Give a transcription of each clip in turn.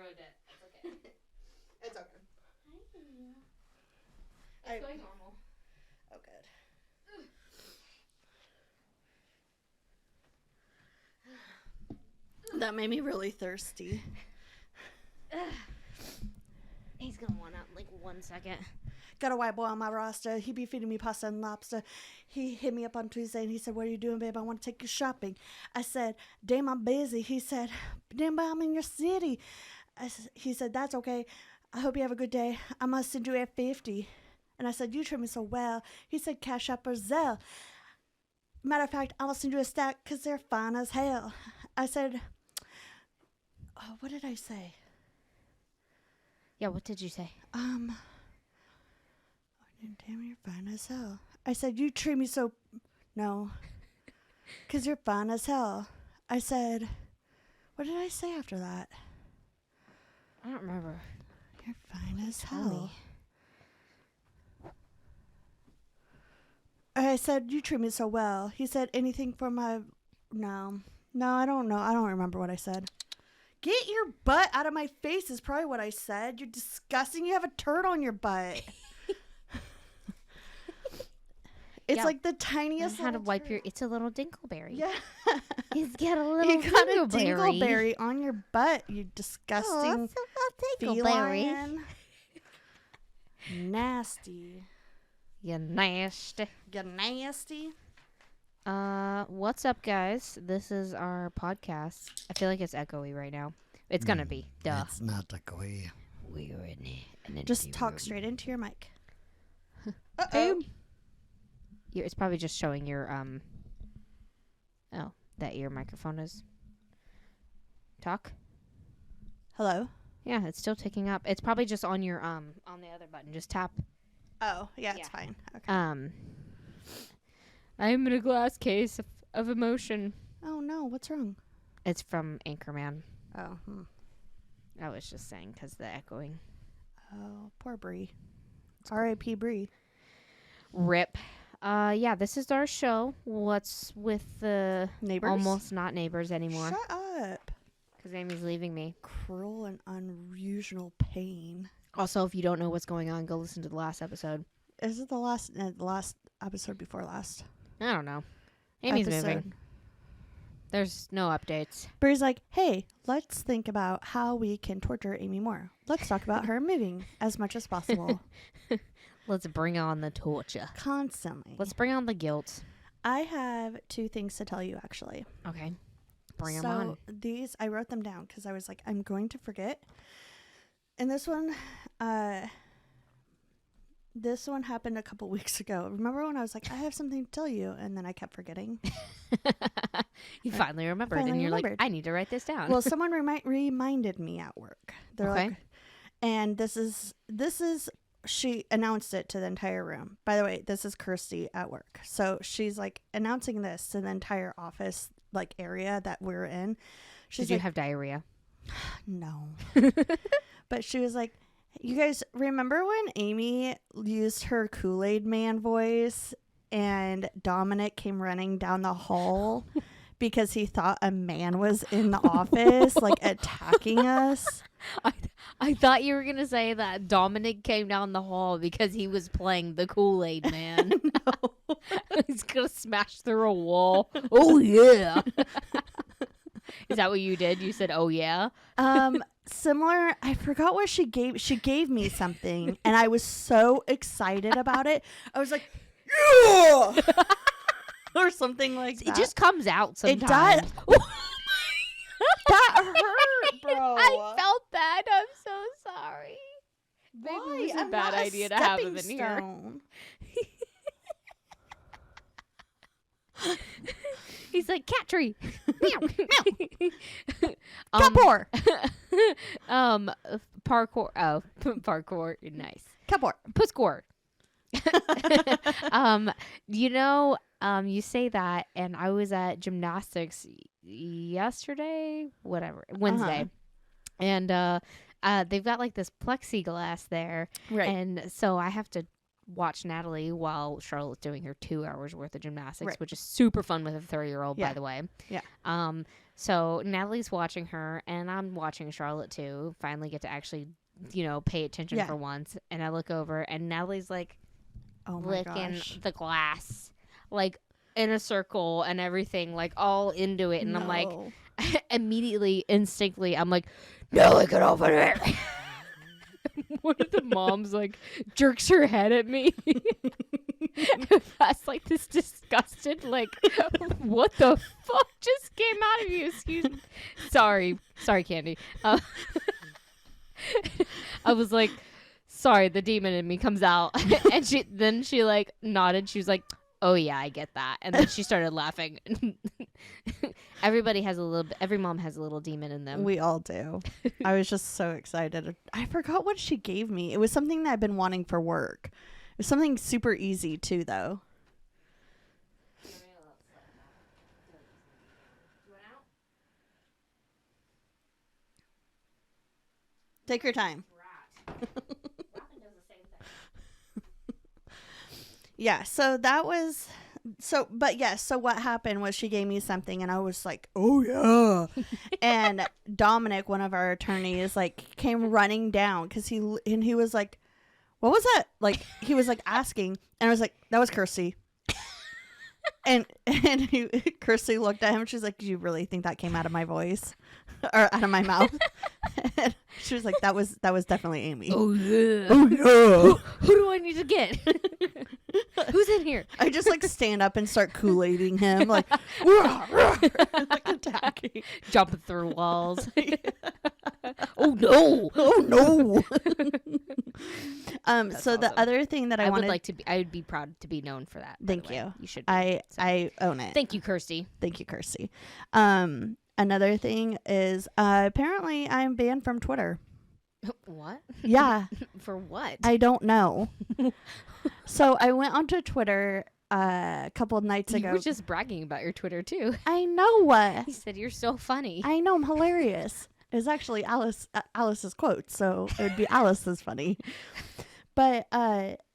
ruined it. It's okay. It's okay. It's going normal. Oh, good. That made me really thirsty. He's gonna want out in like 1 second. Got a white boy on my roster. He be feeding me pasta and lobster. He hit me up on Tuesday and he said, "What are you doing, babe? I want to take you shopping." I said, "Damn, I'm busy." He said, "Damn, but I'm in your city." He said, "That's okay. I hope you have a good day. I must send you at 50. And I said, "You treat me so well." He said, "Cash App or Zelle." Matter of fact, I will send you a stack because they're fine as hell. I said, oh, what did I say? Yeah, what did you say? Damn, you're fine as hell. I said, "You treat me so..." No. Because you're fine as hell. I said, what did I say after that? I don't remember. You're fine as hell. I said, "You treat me so well." He said, "Anything for my..." No, I don't know. I don't remember what I said. Get your butt out of my face is probably what I said. You're disgusting. You have a turd on your butt. It's like the tiniest. How to wipe your... It's a little dingleberry. Yeah. He's got a little You got dingleberry. a dingleberry on your butt, you disgusting feline. Nasty. You nasty. You nasty. What's up, guys? This is our podcast. I feel like it's echoey right now. It's gonna be. Duh. It's not echoey. We're in an Just talk straight into your mic. Uh-oh. It's probably just showing your, that your microphone is. Talk. Hello? Yeah, it's still ticking up. It's probably just on your, on the other button. Just tap. Oh, yeah, it's fine. Okay. I am in a glass case of emotion. Oh, no, what's wrong? It's from Anchorman. Oh, I was just saying because the echoing. Oh, poor Bree. R.I.P. Bree. RIP. Yeah, this is our show. What's with the Neighbors? almost not neighbors anymore? Shut up. Because Amy's leaving me. Cruel and unusual pain. Also, if you don't know what's going on, go listen to the last episode. Is it the last episode before last? I don't know. Amy's moving. There's no updates. Bree's like, "Hey, let's think about how we can torture Amy more. Let's talk about her moving as much as possible." Let's bring on the torture. Constantly. Let's bring on the guilt. I have 2 things to tell you, actually. Okay. Bring them on. These, I wrote them down because I was like, I'm going to forget. And this one happened a couple weeks ago. Remember when I was like, I have something to tell you, and then I kept forgetting? You finally remembered, and you're like, I need to write this down. Well, someone reminded me at work. They're okay. like, and this is. She announced it to the entire room. By the way, this is Kirsty at work. So she's like announcing this to the entire office like area that we're in. Did you have diarrhea? No. But she was like, "You guys remember when Amy used her Kool-Aid Man voice and Dominic came running down the hall because he thought a man was in the office like attacking us?" I thought you were going to say that Dominic came down the hall because he was playing the Kool-Aid Man. No. He's going to smash through a wall. Oh, yeah. Is that what you did? You said, "Oh, yeah"? Similar. I forgot what she gave. She gave me something, and I was so excited about it. I was like, "Yeah!" or something like that. It just comes out sometimes. It does. That hurt, bro. I felt that. I'm so sorry. Why? Maybe it was a I'm bad not idea to have him in stepping here. stone. He's like, "Cat tree." Kapor. Parkour. Oh, parkour. Nice. Kapor. Pusscore. You say that, and I was at gymnastics yesterday, Wednesday, and they've got like this plexiglass there, Right. And so I have to watch Natalie while Charlotte's doing her 2 hours worth of gymnastics, Right. which is super fun with a 3-year-old, Yeah. by the way. Yeah. So Natalie's watching her, and I'm watching Charlotte too. Finally get to actually, pay attention for once. And I look over, and Natalie's like Oh my licking gosh. the glass, like in a circle and everything, like all into it. And I'm like, No. immediately, instinctively, I'm like, Natalie, get over it. One of the moms like jerks her head at me. That's like this disgusted, like, what the fuck just came out of you? Excuse me. Sorry, Candy. I was like, sorry, the demon in me comes out. And she like nodded. She was like, oh yeah, I get that. And then she started laughing. Everybody has every mom has a little demon in them. We all do. I was just so excited. I forgot what she gave me. It was something that I've been wanting for work. It was something super easy too, though. Take your time. Yeah, so that was so what happened was she gave me something and I was like, oh yeah. And Dominic, one of our attorneys, like came running down because he was like, what was that? Like he was like asking, and I was like, that was Kirsty. and Kirsty looked at him and she's like, do you really think that came out of my voice or out of my mouth? And she was like, that was definitely Amy. Oh yeah. Oh yeah. Who do I need to get? Who's in here? I just like stand up and start Kool-Aiding him, like, like attacking, jumping through walls. Oh no! Oh no! That's so the awesome. other thing that I wanted, would like to be, I would be proud to be known for that. by Thank the way. you. You should. Be, I own it. Thank you, Kirsty. Thank you, Kirsty. Another thing is apparently I'm banned from Twitter. What? Yeah. For what? I don't know. So I went onto Twitter a couple of nights ago. You were just bragging about your Twitter too. I know what. He said you're so funny. I know, I'm hilarious. It's actually Alice's quote, so it would be Alice's funny. But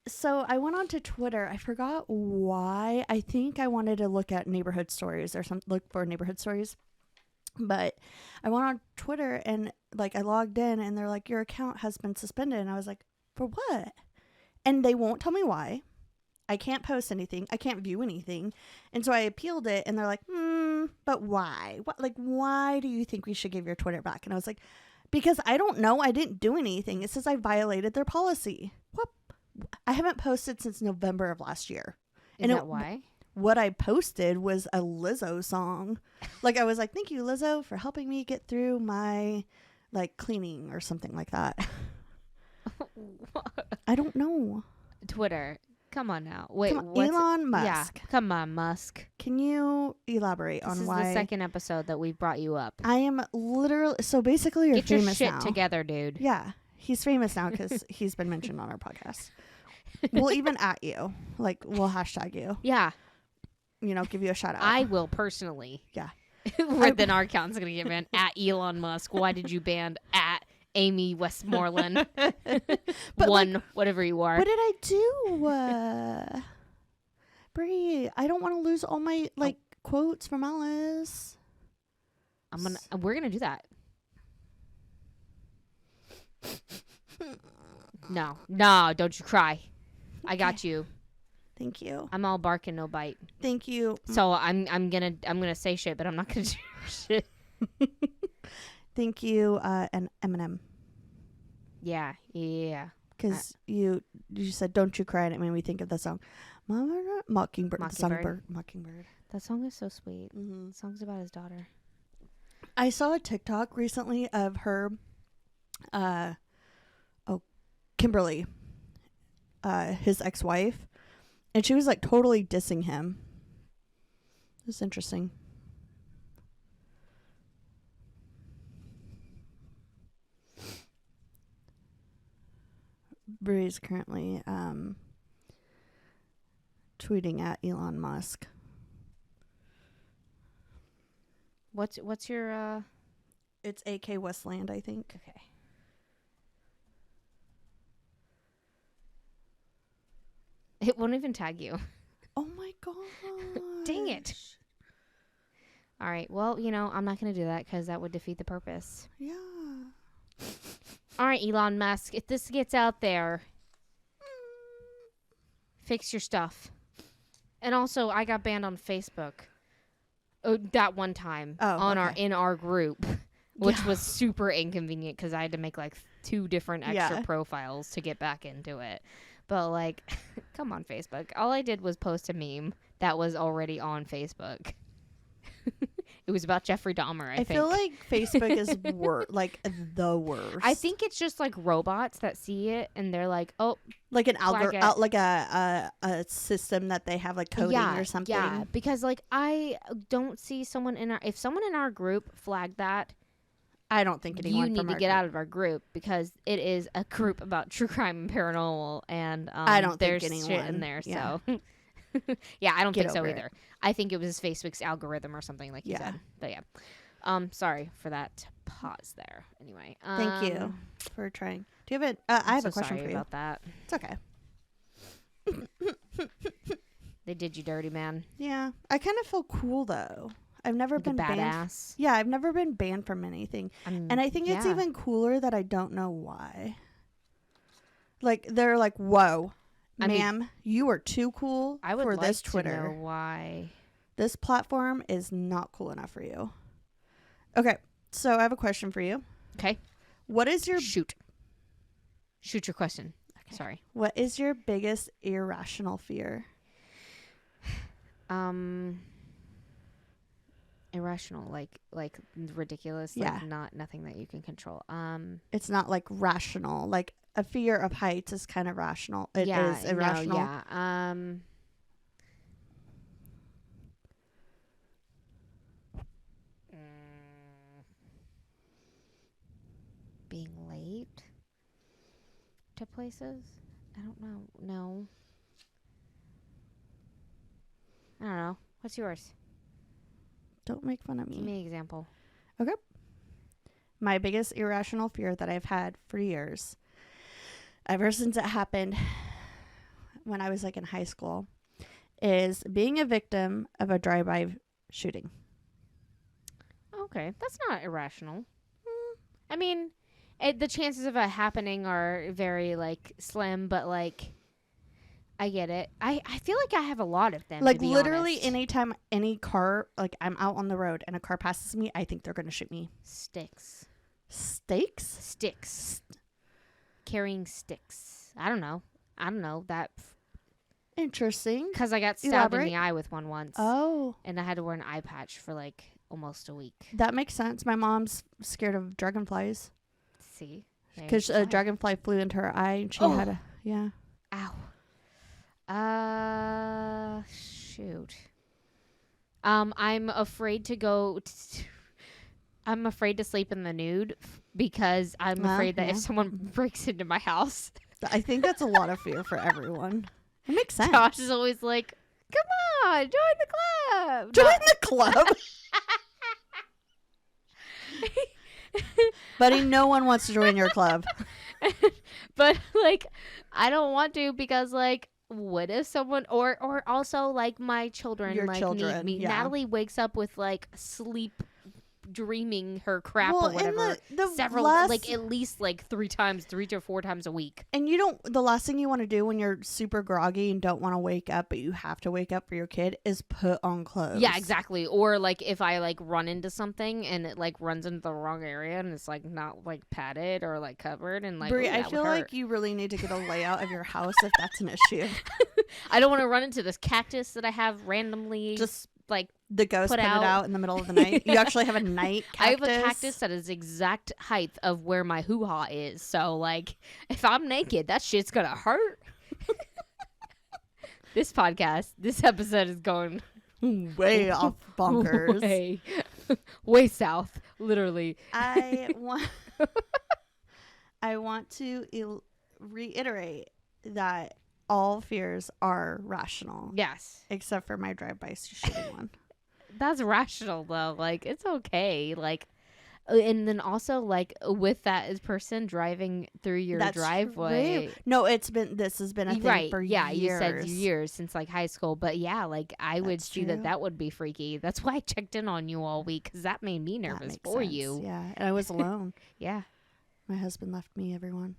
so I went onto Twitter. I forgot why. I think I wanted to look at neighborhood stories or look for neighborhood stories. But I went on Twitter and like I logged in and they're like, your account has been suspended. And I was like, for what? And they won't tell me why. I can't post anything. I can't view anything. And so I appealed it and they're like, but why? What, like, why do you think we should give your Twitter back? And I was like, because I don't know. I didn't do anything. It says I violated their policy. What? I haven't posted since November of last year. Is that why? What I posted was a Lizzo song. Like, I was like, thank you, Lizzo, for helping me get through my, like, cleaning or something like that. I don't know. Twitter. Come on now. Wait, Elon Musk. Yeah, come on, Musk. Can you elaborate on why? This is the second episode that we've brought you up. I am literally... So, basically, you're Get famous your shit now. together, dude. Yeah. He's famous now because he's been mentioned on our podcast. We'll even at you. Like, we'll hashtag you. Yeah. You know, give you a shout out. I will personally. Yeah. Then our account's going to get banned at Elon Musk. Why did you ban at Amy Westmoreland? Whatever you are. What did I do? Bree, I don't want to lose all my, like, quotes from Alice. We're going to do that. No, don't you cry. Okay. I got you. Thank you. I'm all bark and no bite. Thank you. So I'm gonna say shit, but I'm not gonna do shit. Thank you, and Eminem. Yeah. Because you said "Don't You Cry" and it made me think of the song Mockingbird. Mockingbird. That song is so sweet. Mm-hmm. The song's about his daughter. I saw a TikTok recently of her, Kimberly, his ex-wife, and she was like totally dissing him. It's interesting. Bree's currently tweeting at Elon Musk. What's your It's AK Westland, I think. Okay. It won't even tag you. Oh my god. Dang it. All right. Well, I'm not going to do that because that would defeat the purpose. Yeah. All right, Elon Musk. If this gets out there, fix your stuff. And also, I got banned on Facebook. That one time in our group, which was super inconvenient because I had to make like 2 different extra profiles to get back into it. But like, come on, Facebook. All I did was post a meme that was already on Facebook. It was about Jeffrey Dahmer, I think. I feel like Facebook is like the worst. I think it's just like robots that see it and they're like, oh, like an like a system that they have like coding or something. Yeah, because like I don't see someone if someone in our group flagged that, I don't think anyone. You need to get out of our group because it is a group about true crime and paranormal, and I don't there's think anyone shit in there. Yeah. So yeah, I don't think so either. It. I think it was Facebook's algorithm or something like you said. But yeah, sorry for that pause there. Anyway, thank you for trying. Do you have I have a question for you about that. It's okay. They did you dirty, man. Yeah, I kind of feel cool though. I've never been badass. Yeah, I've never been banned from anything, and I think it's even cooler that I don't know why. Like they're like, "Whoa, ma'am, you are too cool for this Twitter. To know why this platform is not cool enough for you." Okay, so I have a question for you. Okay, what is your shoot your question? Okay. Sorry. What is your biggest irrational fear? Irrational, like ridiculous, like nothing that you can control. It's not like rational. Like a fear of heights is kind of rational. It is irrational. No, being late to places. I don't know. No. I don't know. What's yours? Don't make fun of me. Give me an example. Okay. My biggest irrational fear that I've had for years, ever since it happened when I was like in high school, is being a victim of a drive-by shooting. Okay. That's not irrational. I mean, the chances of it happening are very like slim, but like I get it. I feel like I have a lot of them. Like to be literally honest. anytime any car, like I'm out on the road and a car passes me, I think they're going to shoot me. Sticks. Sticks? Carrying sticks. I don't know. That. Interesting. Because I got stabbed in the eye with one once. Oh. And I had to wear an eye patch for like almost a week. That makes sense. My mom's scared of dragonflies. See? Because a dragonfly flew into her eye and she had a, yeah. Ow. Shoot. I'm afraid to go. I'm afraid to sleep in the nude because I'm afraid that if someone breaks into my house. I think that's a lot of fear for everyone. It makes sense. Josh is always like, "Come on, join the club." Join the club. Buddy, no one wants to join your club. But like, I don't want to because like. What if someone or also like my children need me? Yeah. Natalie wakes up with like sleep dreaming her crap or whatever several like at least like 3 to 4 times a week. And the last thing you want to do when you're super groggy and don't want to wake up but you have to wake up for your kid is put on clothes. Yeah, exactly. Or like if I like run into something and it like runs into the wrong area and it's like not like padded or like covered and like Brie, I feel like you really need to get a layout of your house if that's an issue. I don't want to run into this cactus that I have randomly just like the ghost put it out in the middle of the night. You actually have a night cactus. I have a cactus that is exact height of where my hoo-ha is. So like if I'm naked, that shit's gonna hurt. This episode is going way off bonkers. Way south, literally. I want to reiterate that all fears are rational. Yes. Except for my drive-by shooting one. That's rational though. Like it's okay. Like And then also, like, with that person driving through your That's driveway. true. No, this has been a thing Right. for Yeah, years. you said years since, like, high school. But, yeah, like, I would That's see true. that would be freaky. That's why I checked in on you all week, because that made me That nervous makes for sense. you. Yeah, and I was alone. Yeah. My husband left me, everyone.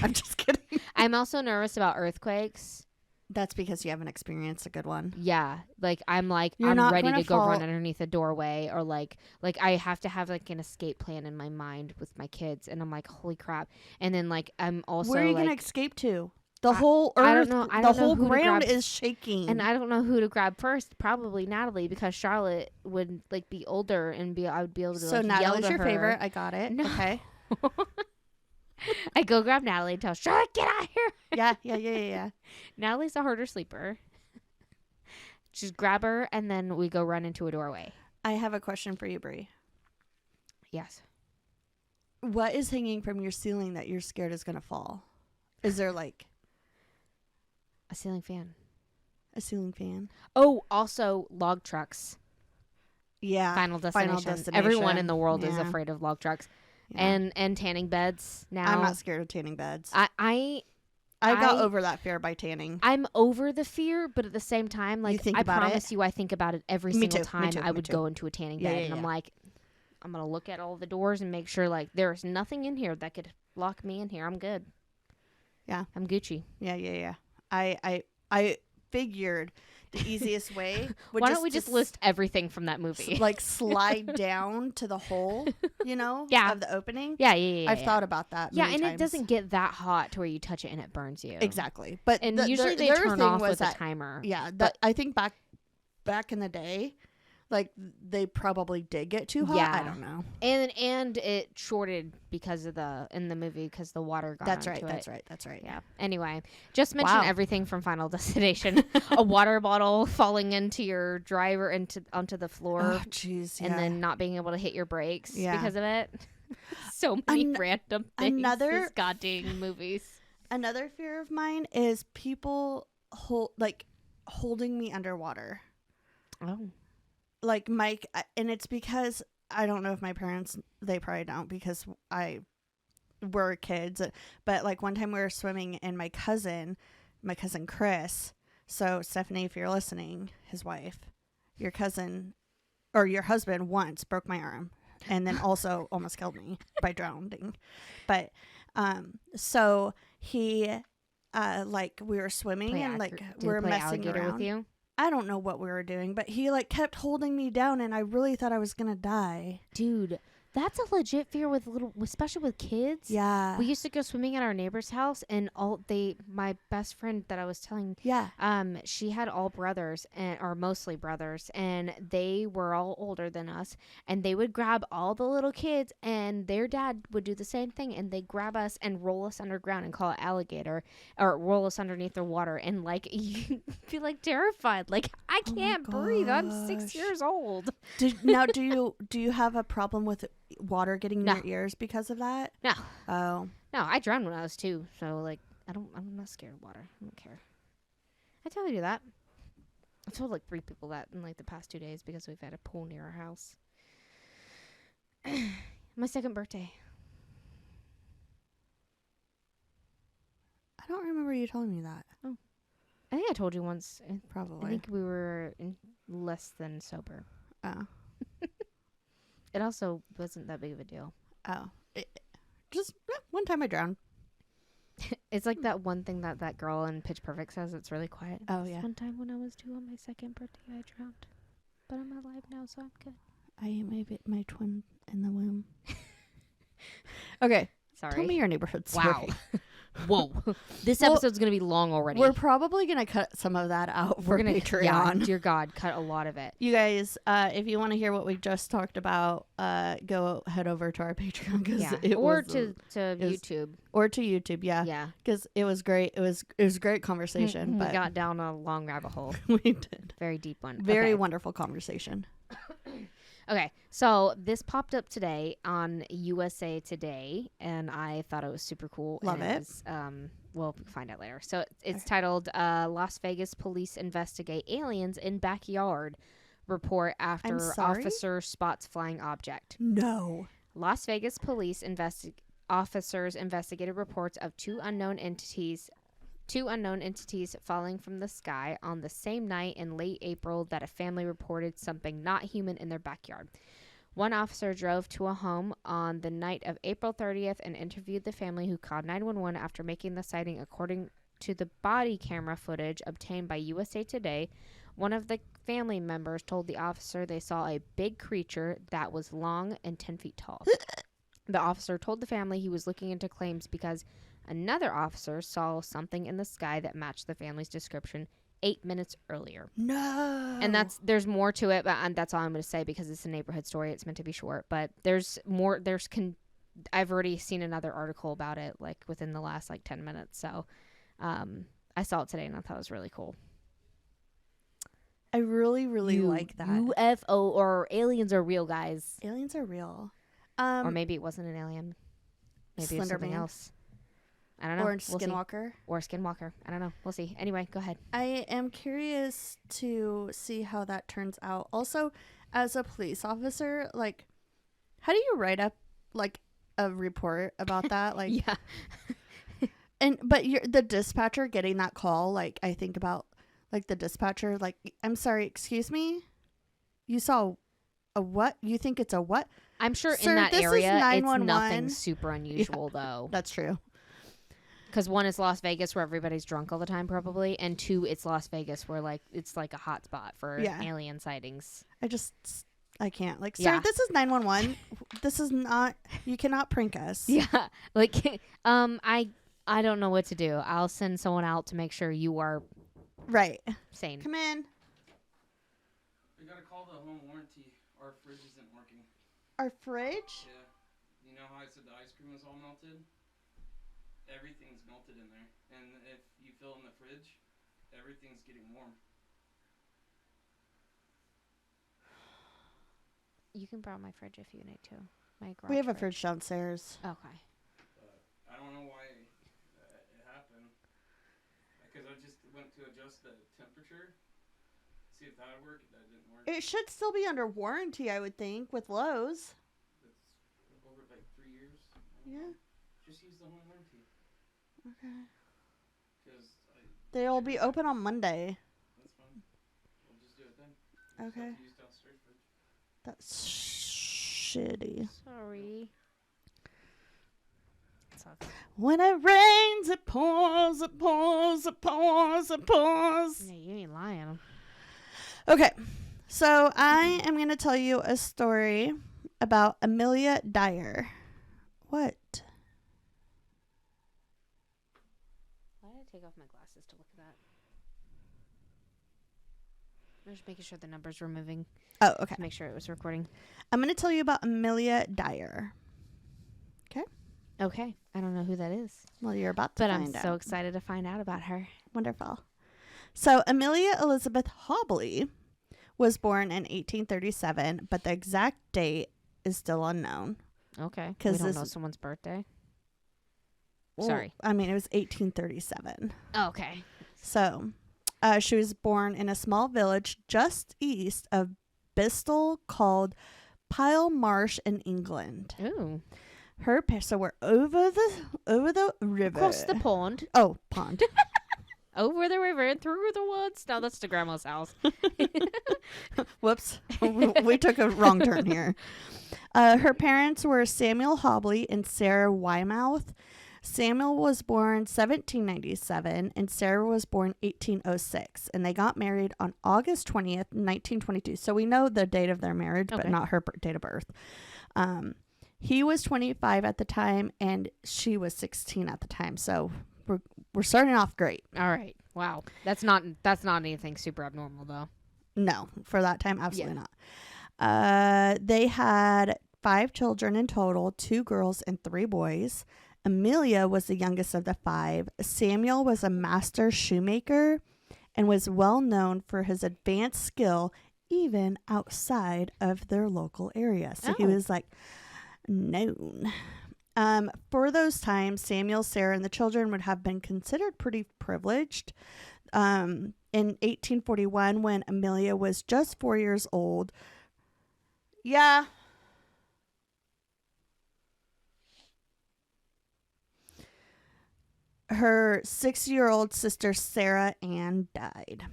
I'm just kidding. I'm also nervous about earthquakes. That's because you haven't experienced a good one. Yeah, like I'm You're I'm not ready gonna to go run fall- underneath a doorway, or like I have to have like an escape plan in my mind with my kids, and I'm like, holy crap! And then like I'm also Where are you like, gonna escape to? The whole I don't earth, know- I the don't know whole who to ground grab. is shaking. and I don't know who to grab first. Probably Natalie, because Charlotte would like be older and I would be able to so like yell Natalie's to your her. favorite. I got it. No. Okay. I go grab Natalie and tell Charlotte, get out of here. Yeah. Natalie's a harder sleeper. Just grab her and then we go run into a doorway. I have a question for you, Brie. Yes. What is hanging from your ceiling that you're scared is gonna fall? Is there like A ceiling fan. a ceiling fan? Oh, also log trucks. Yeah. Final destination. Everyone in the world is afraid of log trucks. Yeah. And tanning beds now. I'm not scared of tanning beds. I got over that fear by tanning. I'm over the fear, but at the same time, like think I about promise you I think about it every Me single too, time I me would too. go into a tanning bed, and I'm like, I'm gonna look at all the doors and make sure like there's nothing in here that could lock me in here. I'm good. Yeah. I'm Gucci. Yeah. I figured the easiest way would Why don't we just list everything from that movie? like slide down to the hole, Yeah. of the opening. yeah. I've thought about that. Yeah, many and times. it doesn't get that hot to where you touch it and it burns you. Exactly. But And usually they their turn thing off was with a that- timer. Yeah, but- I think back in the day, like they probably did get too hot. Yeah. I don't know. And it shorted because of in the movie because the water got That's onto right. it. That's right. Yeah. Anyway, just mention Wow. everything from Final Destination. A water bottle falling into your driver onto the floor, Oh, jeez. and then not being able to hit your brakes Yeah. because of it. So many random things. another- This goddamn movies. Another fear of mine is people holding me underwater. Oh. Like Mike, and it's because I don't know if my parents, they probably don't because we're kids, but like one time we were swimming and my cousin Chris, so Stephanie, if you're listening, his wife, your cousin or your husband once broke my arm and then also almost killed me by drowning. But so he like we were swimming and like we were messing around with you. I don't know what we were doing, but he like kept holding me down and I really thought I was going to die. Dude, that's a legit fear especially with kids. Yeah. We used to go swimming at our neighbor's house, and my best friend that I was telling, Yeah. she had all brothers or mostly brothers, and they were all older than us, and they would grab all the little kids, and their dad would do the same thing, and they grab us and roll us underground and call it alligator, or roll us underneath the water, and like you feel like terrified, like I can't breathe. I'm 6 gosh. years old. Do you have a problem with water getting in your ears because of that? No. Oh. No, I drowned when I was 2, so like I'm not scared of water. I don't care. I tell you that. I told like 3 people that in like the past 2 days because we've had a pool near our house. My second birthday. I don't remember you telling me that. I think I told you once. Probably. I think we were less than sober. Oh. It also wasn't that big of a deal. Oh. Just one time I drowned. It's like that one thing that girl in Pitch Perfect says. It's really quiet. Oh, yeah. One time when I was 2 on my second birthday, I drowned. But I'm alive now, so I'm good. I ate my twin in the womb. Okay. Sorry. Tell me your neighborhood story. Wow. Whoa. This episode's going to be long already. We're probably going to cut some of that out for Patreon. Yeah, dear God, cut a lot of it. You guys, if you want to hear what we just talked about, go head over to our Patreon. To YouTube. Or to YouTube, yeah. Yeah. Because it was great. It was a great conversation. We But got down a long rabbit hole. we did. Very deep one. Very Okay. wonderful conversation. Okay, so this popped up today on USA Today, and I thought it was super cool. Love and it. Was, we'll find out later. So it's titled Las Vegas Police Investigate Aliens in Backyard. report after sorry? officer spots flying object. No. Las Vegas police officers investigated reports of two unknown entities falling from the sky on the same night in late April that a family reported something not human in their backyard. One officer drove to a home on the night of April 30th and interviewed the family, who called 911 after making the sighting. According to the body camera footage obtained by USA Today, one of the family members told the officer they saw a big creature that was long and 10 feet tall. The officer told the family he was looking into claims because another officer saw something in the sky that matched the family's description 8 minutes earlier. No. And there's more to it, but that's all I'm going to say because it's a neighborhood story. It's meant to be short, but there's more. I've already seen another article about it, like within the last 10 minutes. So, I saw it today and I thought it was really cool. I really, really like that. UFO or aliens are real, guys. Aliens are real. Or maybe it wasn't an alien. Maybe it was something else. I don't know. Or Skinwalker. Or Skinwalker. I don't know. We'll see. Anyway, go ahead. I am curious to see how that turns out. Also, as a police officer, how do you write up a report about that? Yeah. But the dispatcher getting that call, I think about the dispatcher, I'm sorry, excuse me, you saw a what? You think it's a what? I'm sure Sir, in that this is area it's 911. nothing super unusual though. That's true. Because one is Las Vegas where everybody's drunk all the time probably, and two, it's Las Vegas where it's like a hot spot for alien sightings. I can't. Sir, this is 911. This is not, you cannot prank us. Yeah. I don't know what to do. I'll send someone out to make sure you are right. sane. Come in. We gotta call the home warranty. Our fridge isn't working. Our fridge? Yeah. You know how I said the ice cream was all melted? Everything's melted in there. And if you fill in the fridge, everything's getting warm. You can borrow my fridge if you need to. We have a fridge downstairs. Okay. I don't know why it happened. Because I just went to adjust the temperature. See if that would work. That didn't work. It should still be under warranty, I would think, with Lowe's. It's over 3 years. Yeah. Just use the home warranty. Okay. They'll be open on Monday. That's fine. We'll just do it then. Okay. Use downstairs fridge. That's shitty. Sorry. When it rains, it pours, it pours, it pours, it pours. Yeah, you ain't lying. Okay, so I am going to tell you a story about Amelia Dyer. What? Why did I take off my glasses to look at that? I'm just making sure the numbers were moving. Oh, okay. To make sure it was recording. I'm going to tell you about Amelia Dyer. Okay. I don't know who that is. Well, you're about to but find out. I'm so excited to find out about her. Wonderful. So Amelia Elizabeth Hobley was born in 1837, but the exact date is still unknown. Okay. We don't know someone's birthday? Well, Sorry. I mean, it was 1837. Okay. So she was born in a small village just east of Bristol called Pile Marsh in England. Ooh. Her parents, so we're over the river. Across the pond. Oh, pond. Over the river and through the woods. No, that's the grandma's house. Whoops. We took a wrong turn here. Her parents were Samuel Hobley and Sarah Weymouth. Samuel was born 1797 and Sarah was born 1806. And they got married on August 20th, 1922. So we know the date of their marriage, but not her date of birth. He was 25 at the time, and she was 16 at the time. So we're starting off great. All right. Wow. That's not anything super abnormal, though. No, for that time, absolutely not. They had 5 children in total, 2 girls and 3 boys. Amelia was the youngest of the 5. Samuel was a master shoemaker and was well known for his advanced skill even outside of their local area. So he was known. For those times, Samuel, Sarah, and the children would have been considered pretty privileged. And in 1841, when Amelia was just 4 years old. Yeah. Her 6-year-old sister, Sarah Ann, died.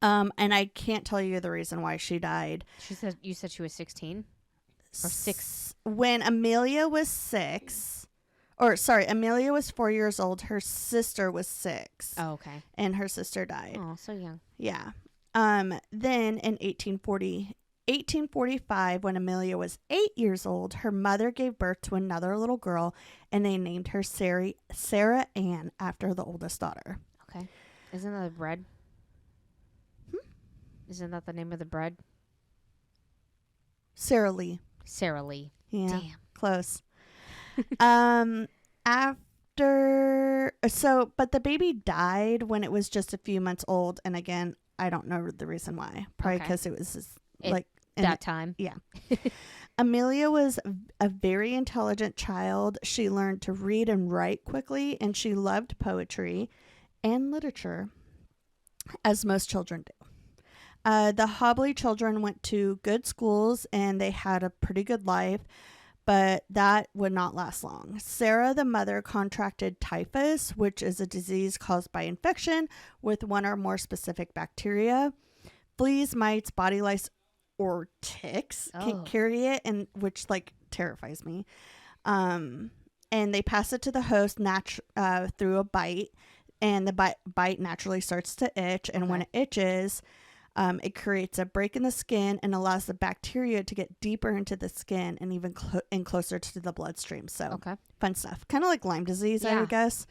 And I can't tell you the reason why she died. You said she was 16 or 6. When Amelia was 6, or sorry, Amelia was 4 years old. Her sister was 6. Oh, okay. And her sister died. Oh, so young. Yeah. Then in 1845, when Amelia was 8 years old, her mother gave birth to another little girl, and they named her Sarah Ann after the oldest daughter. Okay. Isn't that the bread? Isn't that the name of the bread? Sarah Lee. Sarah Lee. Yeah. Damn. Close. But the baby died when it was just a few months old. And again, I don't know the reason why. Probably because it was that time. Yeah. Amelia was a very intelligent child. She learned to read and write quickly, and she loved poetry and literature, as most children do. The Hobley children went to good schools, and they had a pretty good life, but that would not last long. Sarah, the mother, contracted typhus, which is a disease caused by infection with one or more specific bacteria. Fleas, mites, body lice, or ticks can carry it, and which terrifies me. And they pass it to the host through a bite, and the bite naturally starts to itch, and when it itches, it creates a break in the skin and allows the bacteria to get deeper into the skin and even closer to the bloodstream. So fun stuff. Kind of like Lyme disease, I would guess.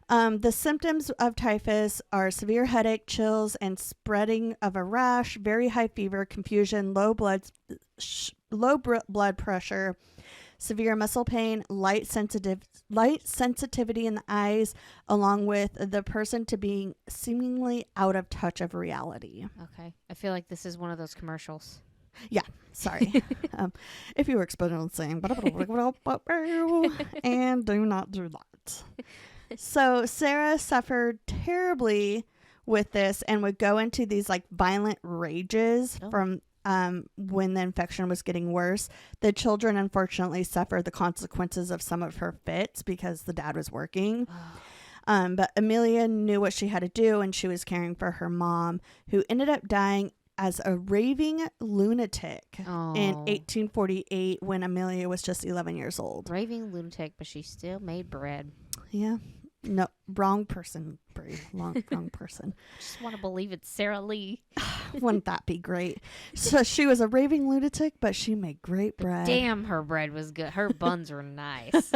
The symptoms of typhus are severe headache, chills, and spreading of a rash, very high fever, confusion, low blood pressure, severe muscle pain, light sensitivity in the eyes, along with the person to being seemingly out of touch of reality. Okay. I feel like this is one of those commercials. Yeah, sorry. If you were experiencing and do not do that. So Sarah suffered terribly with this and would go into these violent rages from when the infection was getting worse. The children unfortunately suffered the consequences of some of her fits because the dad was working. But Amelia knew what she had to do, and she was caring for her mom, who ended up dying as a raving lunatic in 1848 when Amelia was just 11 years old. Raving lunatic, but she still made bread. Yeah. No, wrong person, Brie. Wrong person. Just want to believe it's Sarah Lee. Wouldn't that be great? So she was a raving lunatic, but she made great bread. Damn, her bread was good. Her buns were nice.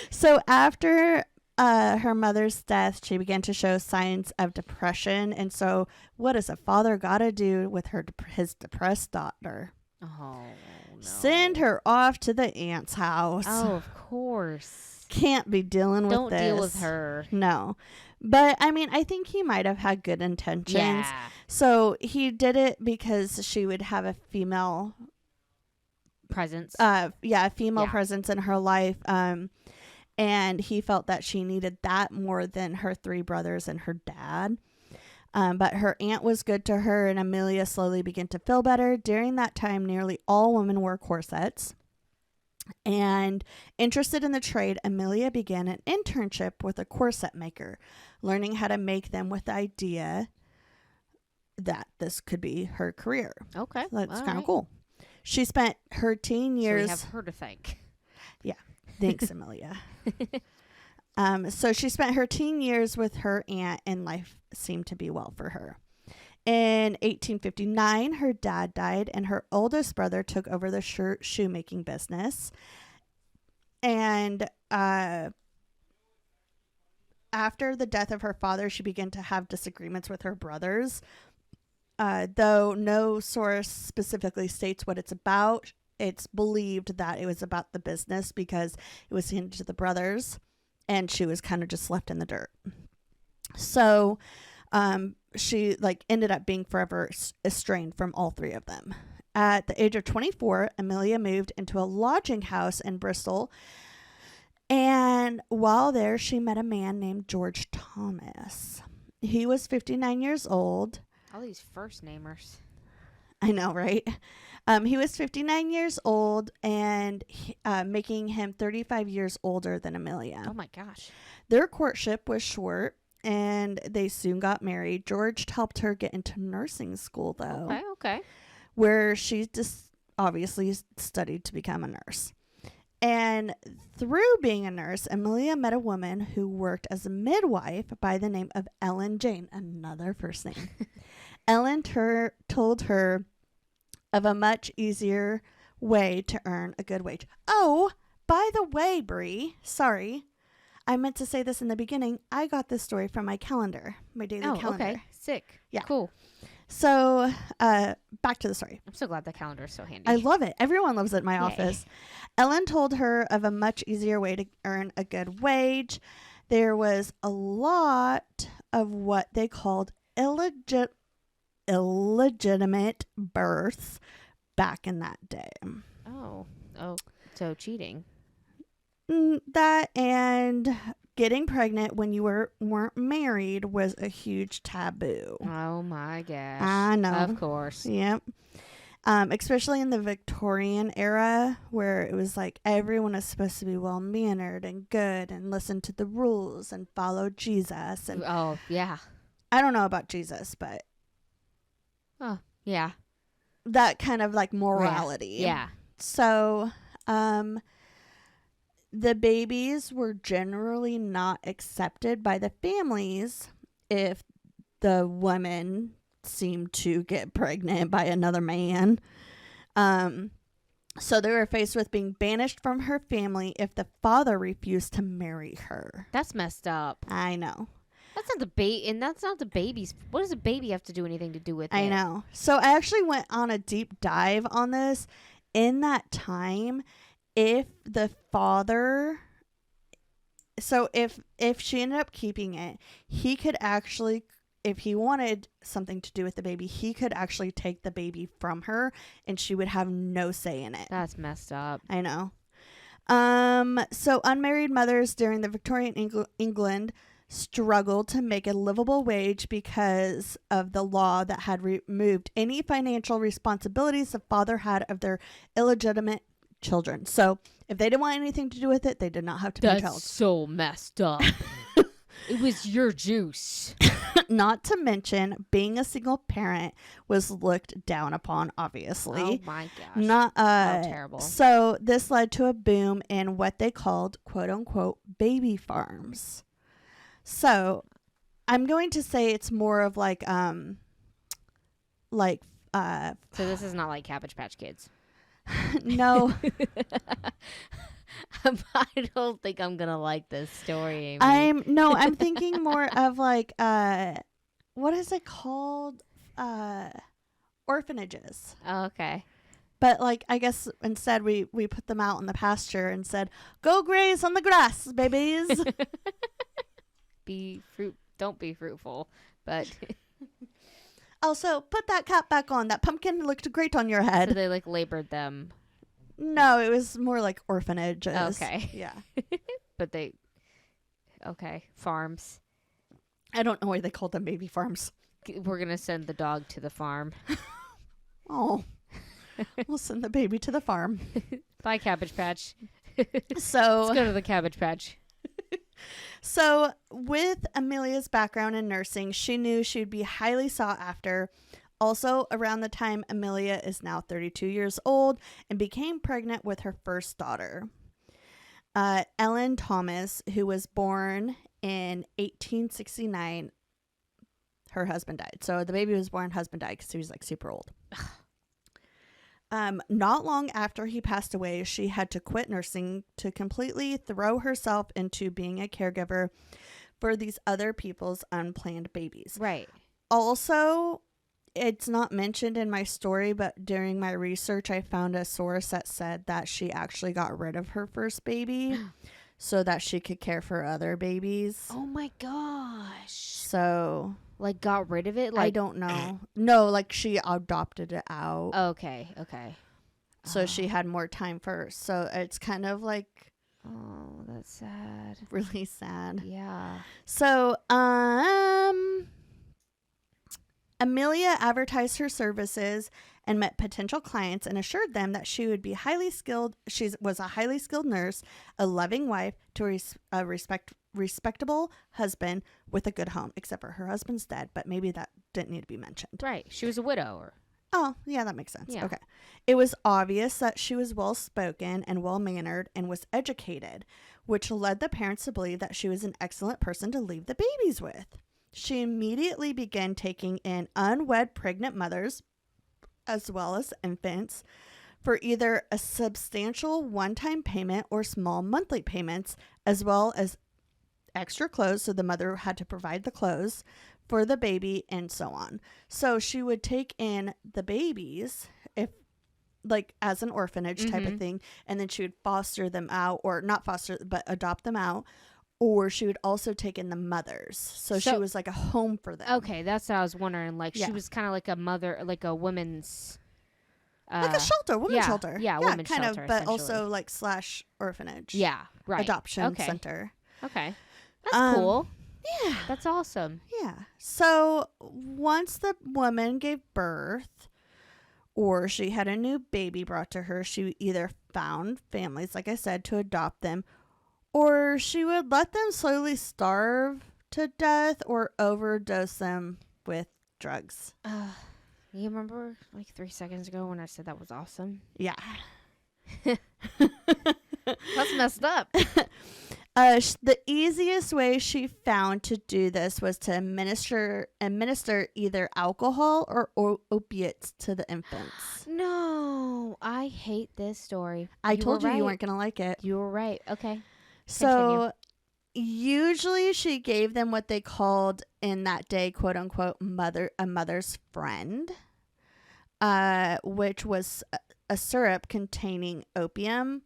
So after her mother's death, she began to show signs of depression. And so what does a father got to do with his depressed daughter? Oh, no. Send her off to the aunt's house. Oh, of course. Can't be dealing with this. Don't deal with her. No. But, I mean, I think he might have had good intentions. Yeah. So he did it because she would have a female presence. Presence in her life. And he felt that she needed that more than her 3 brothers and her dad. But her aunt was good to her, and Amelia slowly began to feel better. During that time, nearly all women wore corsets. And interested in the trade, Amelia began an internship with a corset maker, learning how to make them with the idea that this could be her career. Okay. That's kind of cool. She spent her teen years... So we have her to thank. Yeah. Thanks, Amelia. So she spent her teen years with her aunt, and life seemed to be well for her. In 1859, her dad died, and her oldest brother took over the shoemaking business. And after the death of her father, she began to have disagreements with her brothers. Though no source specifically states what it's about, it's believed that it was about the business because it was handed to the brothers, and she was kind of just left in the dirt. So she ended up being forever estranged from all 3 of them. At the age of 24, Amelia moved into a lodging house in Bristol, and while there she met a man named George Thomas. He was 59 years old. All these first namers. I know, right? He was 59 years old and making him 35 years older than Amelia. Oh my gosh. Their courtship was short and they soon got married. George helped her get into nursing school, though. Okay. Where she just obviously studied to become a nurse. And through being a nurse, Amelia met a woman who worked as a midwife by the name of Ellen Jane, another first name. Ellen told her of a much easier way to earn a good wage. Oh, by the way, Bree, sorry. I meant to say this in the beginning. I got this story from my calendar, my daily calendar. Okay. Sick. Yeah. Cool. So, back to the story. I'm so glad the calendar is so handy. I love it. Everyone loves it in my Yay. office. Ellen told her of a much easier way to earn a good wage. There was a lot of what they called illegitimate births back in that day. Oh, so cheating. That and getting pregnant when you weren't married was a huge taboo. Oh my gosh. I know. Of course. Yep. Especially in the Victorian era, where it was like everyone is supposed to be well-mannered and good and listen to the rules and follow Jesus. And Oh, yeah. I don't know about Jesus, but Oh, yeah. that kind of like morality. Yeah. So, the babies were generally not accepted by the families if the woman seemed to get pregnant by another man. So they were faced with being banished from her family if the father refused to marry her. That's messed up. I know. That's not the baby, and that's not the baby's. What does a baby have to do anything to do with it? I know. So I actually went on a deep dive on this. In that time, if the father, so if she ended up keeping it, he could actually, if he wanted something to do with the baby, he could actually take the baby from her and she would have no say in it. That's messed up. I know. So unmarried mothers during the Victorian England struggled to make a livable wage because of the law that had removed any financial responsibilities the father had of their illegitimate children. So if they didn't want anything to do with it, they did not have to pay child. That's so messed up. It was your juice. Not to mention, being a single parent was looked down upon, obviously. Oh my gosh. Not How terrible. So this led to a boom in what they called quote unquote baby farms. So I'm going to say it's more of like So this is not like Cabbage Patch Kids. no. I don't think I'm gonna like this story, Amy. I'm thinking more of like what is it called? Orphanages. Oh, okay. But like I guess instead we put them out in the pasture and said, "Go graze on the grass, babies." Don't be fruitful, but Also, put that cap back on. That pumpkin looked great on your head. so they like labored them. No, it was more like orphanages. Okay. Yeah. But farms. I don't know why they called them baby farms. We're gonna send the dog to the farm. Oh. We'll send the baby to the farm. Bye, Cabbage Patch. So Let's go to the Cabbage Patch. So, with Amelia's background in nursing, she knew she'd be highly sought after. Also, around the time Amelia is now 32 years old and became pregnant with her first daughter. Ellen Thomas, who was born in 1869, her husband died. So, the baby was born, husband died because he was like super old. Not long after he passed away, she had to quit nursing to completely throw herself into being a caregiver for these other people's unplanned babies. Right. Also, it's not mentioned in my story, but during my research, I found a source that said that she actually got rid of her first baby so that she could care for other babies. Oh my gosh. So, Like got rid of it? I Like don't know. No, like she adopted it out. Okay. So she had more time first. So it's kind of like Oh, that's sad. really sad. Yeah. So, Amelia advertised her services and met potential clients and assured them that she would be highly skilled. She was a highly skilled nurse, a loving wife to a respectable husband with a good home, except for her husband's dead, but maybe that didn't need to be mentioned. Right. She was a widower. Oh, yeah, that makes sense. Yeah. Okay. It was obvious that she was well-spoken and well-mannered and was educated, which led the parents to believe that she was an excellent person to leave the babies with. She immediately began taking in unwed pregnant mothers, as well as infants, for either a substantial one-time payment or small monthly payments, as well as extra clothes, so the mother had to provide the clothes for the baby and so on. So she would take in the babies, if like as an orphanage type of thing, and then she would foster them out, or not foster, but adopt them out. Or she would also take in the mothers. So she was like a home for them. Okay, that's what I was wondering. Like, she was kind of like a mother, like a women's... like a shelter, women's shelter. Yeah, women's kind shelter, of, but also like / orphanage. Yeah, right. Adoption center. Okay. That's cool. Yeah. That's awesome. Yeah. So once the woman gave birth or she had a new baby brought to her, she either found families, like I said, to adopt them, or she would let them slowly starve to death or overdose them with drugs. You remember like 3 seconds ago when I said that was awesome? Yeah. That's messed up. The easiest way she found to do this was to administer either alcohol or opiates to the infants. No, I hate this story. I told you right. you weren't going to like it. You were right. Okay. So usually she gave them what they called in that day, quote unquote, a mother's friend, which was a syrup containing opium,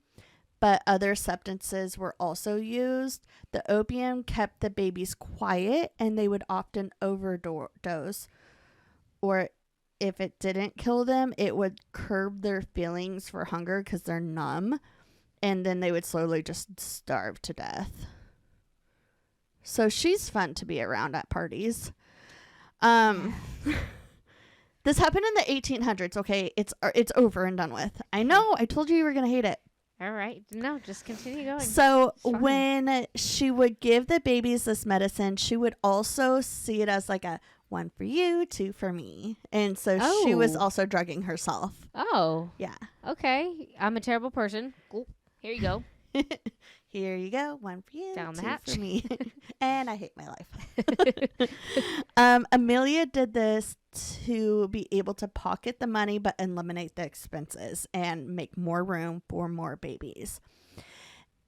but other substances were also used. The opium kept the babies quiet and they would often overdose, or if it didn't kill them, it would curb their feelings for hunger because they're numb. And then they would slowly just starve to death. So she's fun to be around at parties. This happened in the 1800s. Okay, it's over and done with. I know. I told you were going to hate it. All right. No, just continue going. So when she would give the babies this medicine, she would also see it as like a 1 for you, 2 for me. And so she was also drugging herself. Oh. Yeah. Okay. I'm a terrible person. Cool. Here you go. Here you go. 1 for you. Down the 2 hatch. for me. And I hate my life. Amelia did this to be able to pocket the money but eliminate the expenses and make more room for more babies.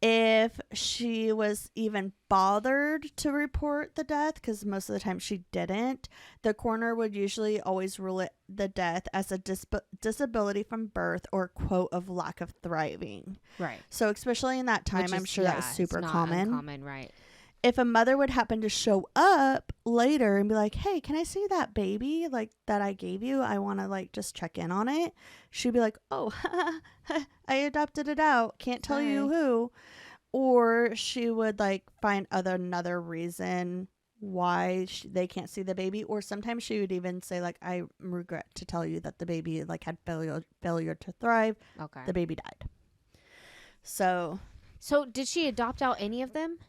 If she was even bothered to report the death, because most of the time she didn't, the coroner would usually always rule the death as a disability from birth or, quote, of lack of thriving. Right. So especially in that time, I'm sure that was super common. Uncommon, right. If a mother would happen to show up later and be like, hey, can I see that baby like that I gave you? I want to like just check in on it. She'd be like, oh, I adopted it out. Can't tell you who. Or she would like find another reason why they can't see the baby. Or sometimes she would even say like, I regret to tell you that the baby like had failure to thrive. Okay. The baby died. So did she adopt out any of them?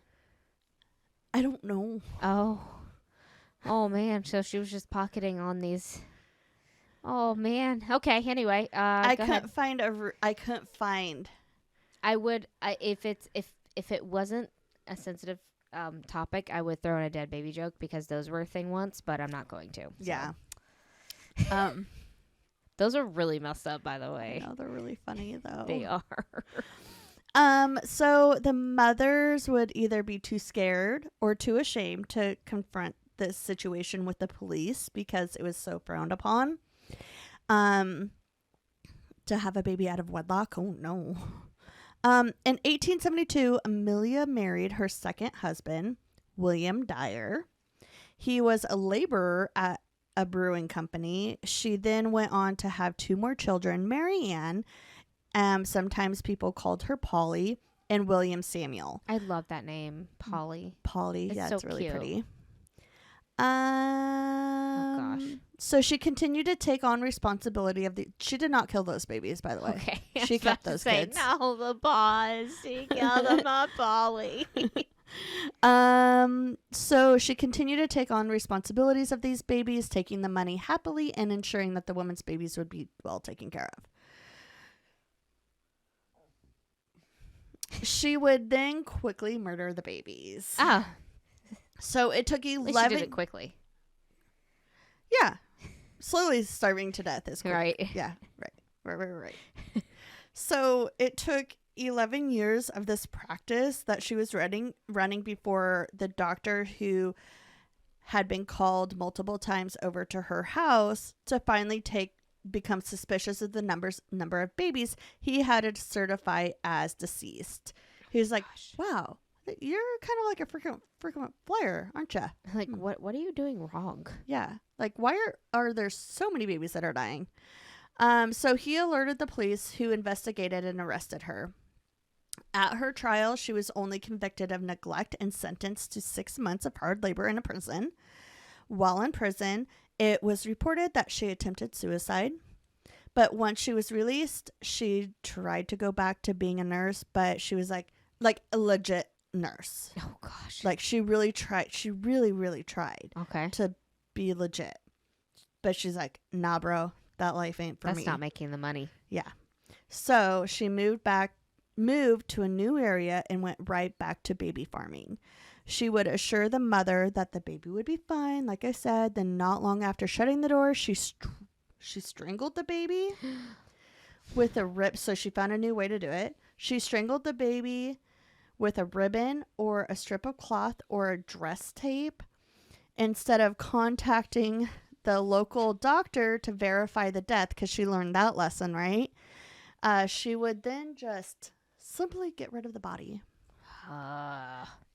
I don't know. Oh man. So she was just pocketing on these. Oh man. Okay. Anyway, I couldn't find. I would if it wasn't a sensitive topic, I would throw in a dead baby joke because those were a thing once, but I'm not going to. So. Yeah. Those are really messed up, by the way. No, they're really funny though. They are. So the mothers would either be too scared or too ashamed to confront this situation with the police because it was so frowned upon. To have a baby out of wedlock. Oh no. In 1872, Amelia married her second husband, William Dyer. He was a laborer at a brewing company. She then went on to have 2 more children, Mary Ann, sometimes people called her Polly, and William Samuel. I love that name, Polly. Polly, yeah, it's really cute. pretty. gosh. So she continued to take on responsibility of the. She did not kill those babies, by the way. Okay. She kept those kids. No, the boss. She killed them on Polly. So she continued to take on responsibilities of these babies, taking the money happily and ensuring that the woman's babies would be well taken care of. She would then quickly murder the babies. Ah. So it took At least 11. she did it quickly. Yeah. Slowly starving to death is quick. Right. Yeah. Right. So it took 11 years of this practice that she was running before the doctor who had been called multiple times over to her house to finally become suspicious of the number of babies he had to certify as deceased. He was like, wow, you're kind of like a frequent flyer, aren't you? Like, what are you doing wrong? Yeah. Like, why are there so many babies that are dying? So he alerted the police, who investigated and arrested her. At her trial, she was only convicted of neglect and sentenced to 6 months of hard labor in a prison. While in prison, it was reported that she attempted suicide. But once she was released, she tried to go back to being a nurse, but she was like a legit nurse. Oh, gosh. Like, she really tried. She really, really tried Okay. to be legit. But she's like, nah, bro, that life ain't for me. That's not making the money. Yeah. So she moved to a new area and went right back to baby farming. She would assure the mother that the baby would be fine, like I said. Then not long after shutting the door, she strangled the baby with a rib. So she found a new way to do it. She strangled the baby with a ribbon or a strip of cloth or a dress tape instead of contacting the local doctor to verify the death, because she learned that lesson, right? She would then just simply get rid of the body.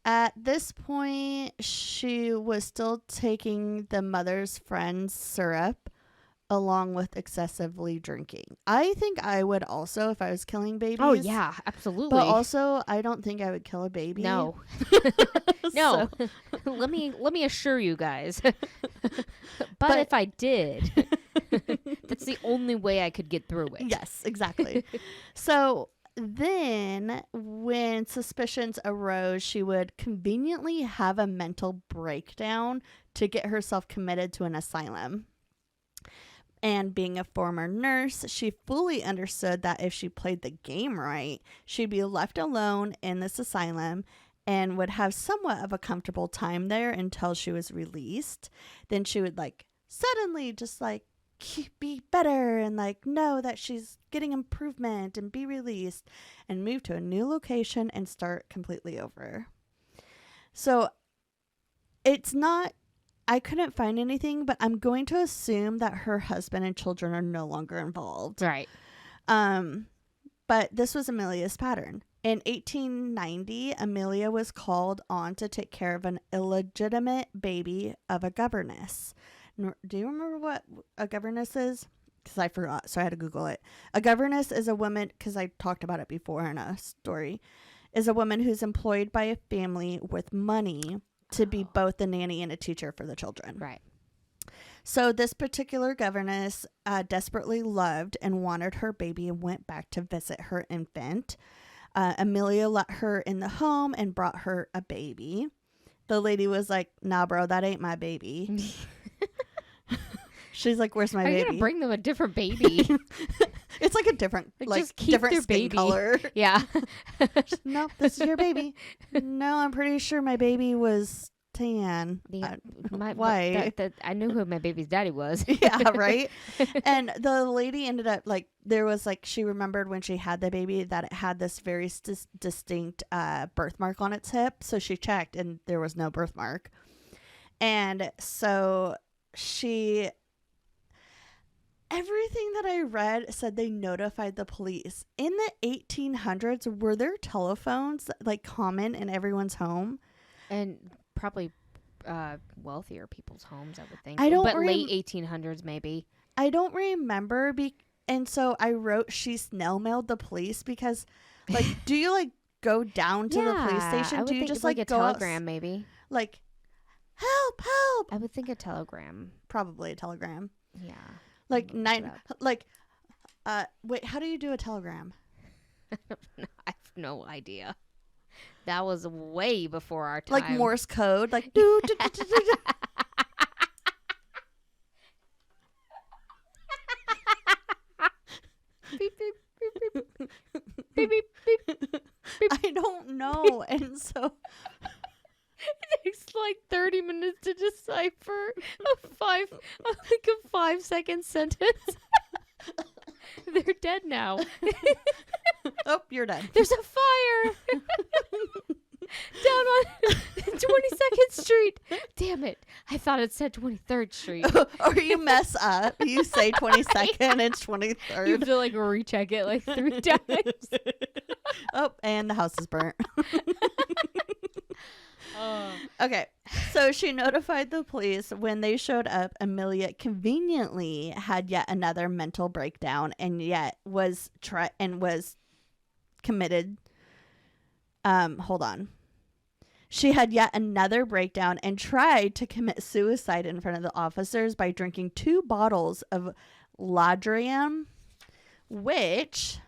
At this point, she was still taking the mother's friend's syrup along with excessively drinking. I think I would also, if I was killing babies. Oh, yeah, absolutely. But also, I don't think I would kill a baby. No. No. Let me assure you guys. but if I did, that's the only way I could get through it. Yes, exactly. So then when suspicions arose, she would conveniently have a mental breakdown to get herself committed to an asylum. And being a former nurse, she fully understood that if she played the game right, she'd be left alone in this asylum and would have somewhat of a comfortable time there until she was released. Then she would suddenly just be better and know that she's getting improvement and be released and move to a new location and start completely over. So it's not, I couldn't find anything, but I'm going to assume that her husband and children are no longer involved. Right. But this was Amelia's pattern. In 1890, Amelia was called on to take care of an illegitimate baby of a governess. Do you remember what a governess is? Because I forgot, so I had to Google it. A governess is a woman, because I talked about it before in a story, is a woman who's employed by a family with money to be both a nanny and a teacher for the children. Right. So this particular governess desperately loved and wanted her baby and went back to visit her infant. Amelia let her in the home and brought her a baby. The lady was like, nah, bro, that ain't my baby. She's like, where's my baby? Are you going to bring them a different baby? It's a different, just keep different their skin baby. color. Yeah. No, this is your baby. No, I'm pretty sure my baby was tan. Why? I knew who my baby's daddy was. Yeah, right? And the lady ended up, there was, she remembered when she had the baby that it had this very distinct birthmark on its hip. So she checked, and there was no birthmark. And so everything that I read said they notified the police. In the 1800s, were there telephones common in everyone's home? And probably wealthier people's homes, I would think. I don't but late 1800s, maybe. I don't remember. And so I wrote, she snail mailed the police because, do you go down to the police station? I would Do you think just it's a go telegram, maybe? help, help. I would think a telegram. Probably a telegram. Yeah. Like Look it nine, up. like, wait, how do you do a telegram? I have no idea. That was way before our time. Like Morse code, like do, do, do, do, do, do. Beep, beep, beep, beep. Beep, beep, beep. I don't know. And so It takes like 30 minutes to decipher a 5-second sentence. They're dead now. oh, you're done. There's a fire down on 22nd Street. Damn it. I thought it said 23rd Street. Or you mess up. You say 22nd, it's 23rd. You have to like recheck it like 3 times. Oh, and the house is burnt. Oh. Okay, so she notified the police. When they showed up, Amelia conveniently had yet another mental breakdown, and yet was committed. Hold on. She had yet another breakdown and tried to commit suicide in front of the officers by drinking 2 bottles of Ladrium, which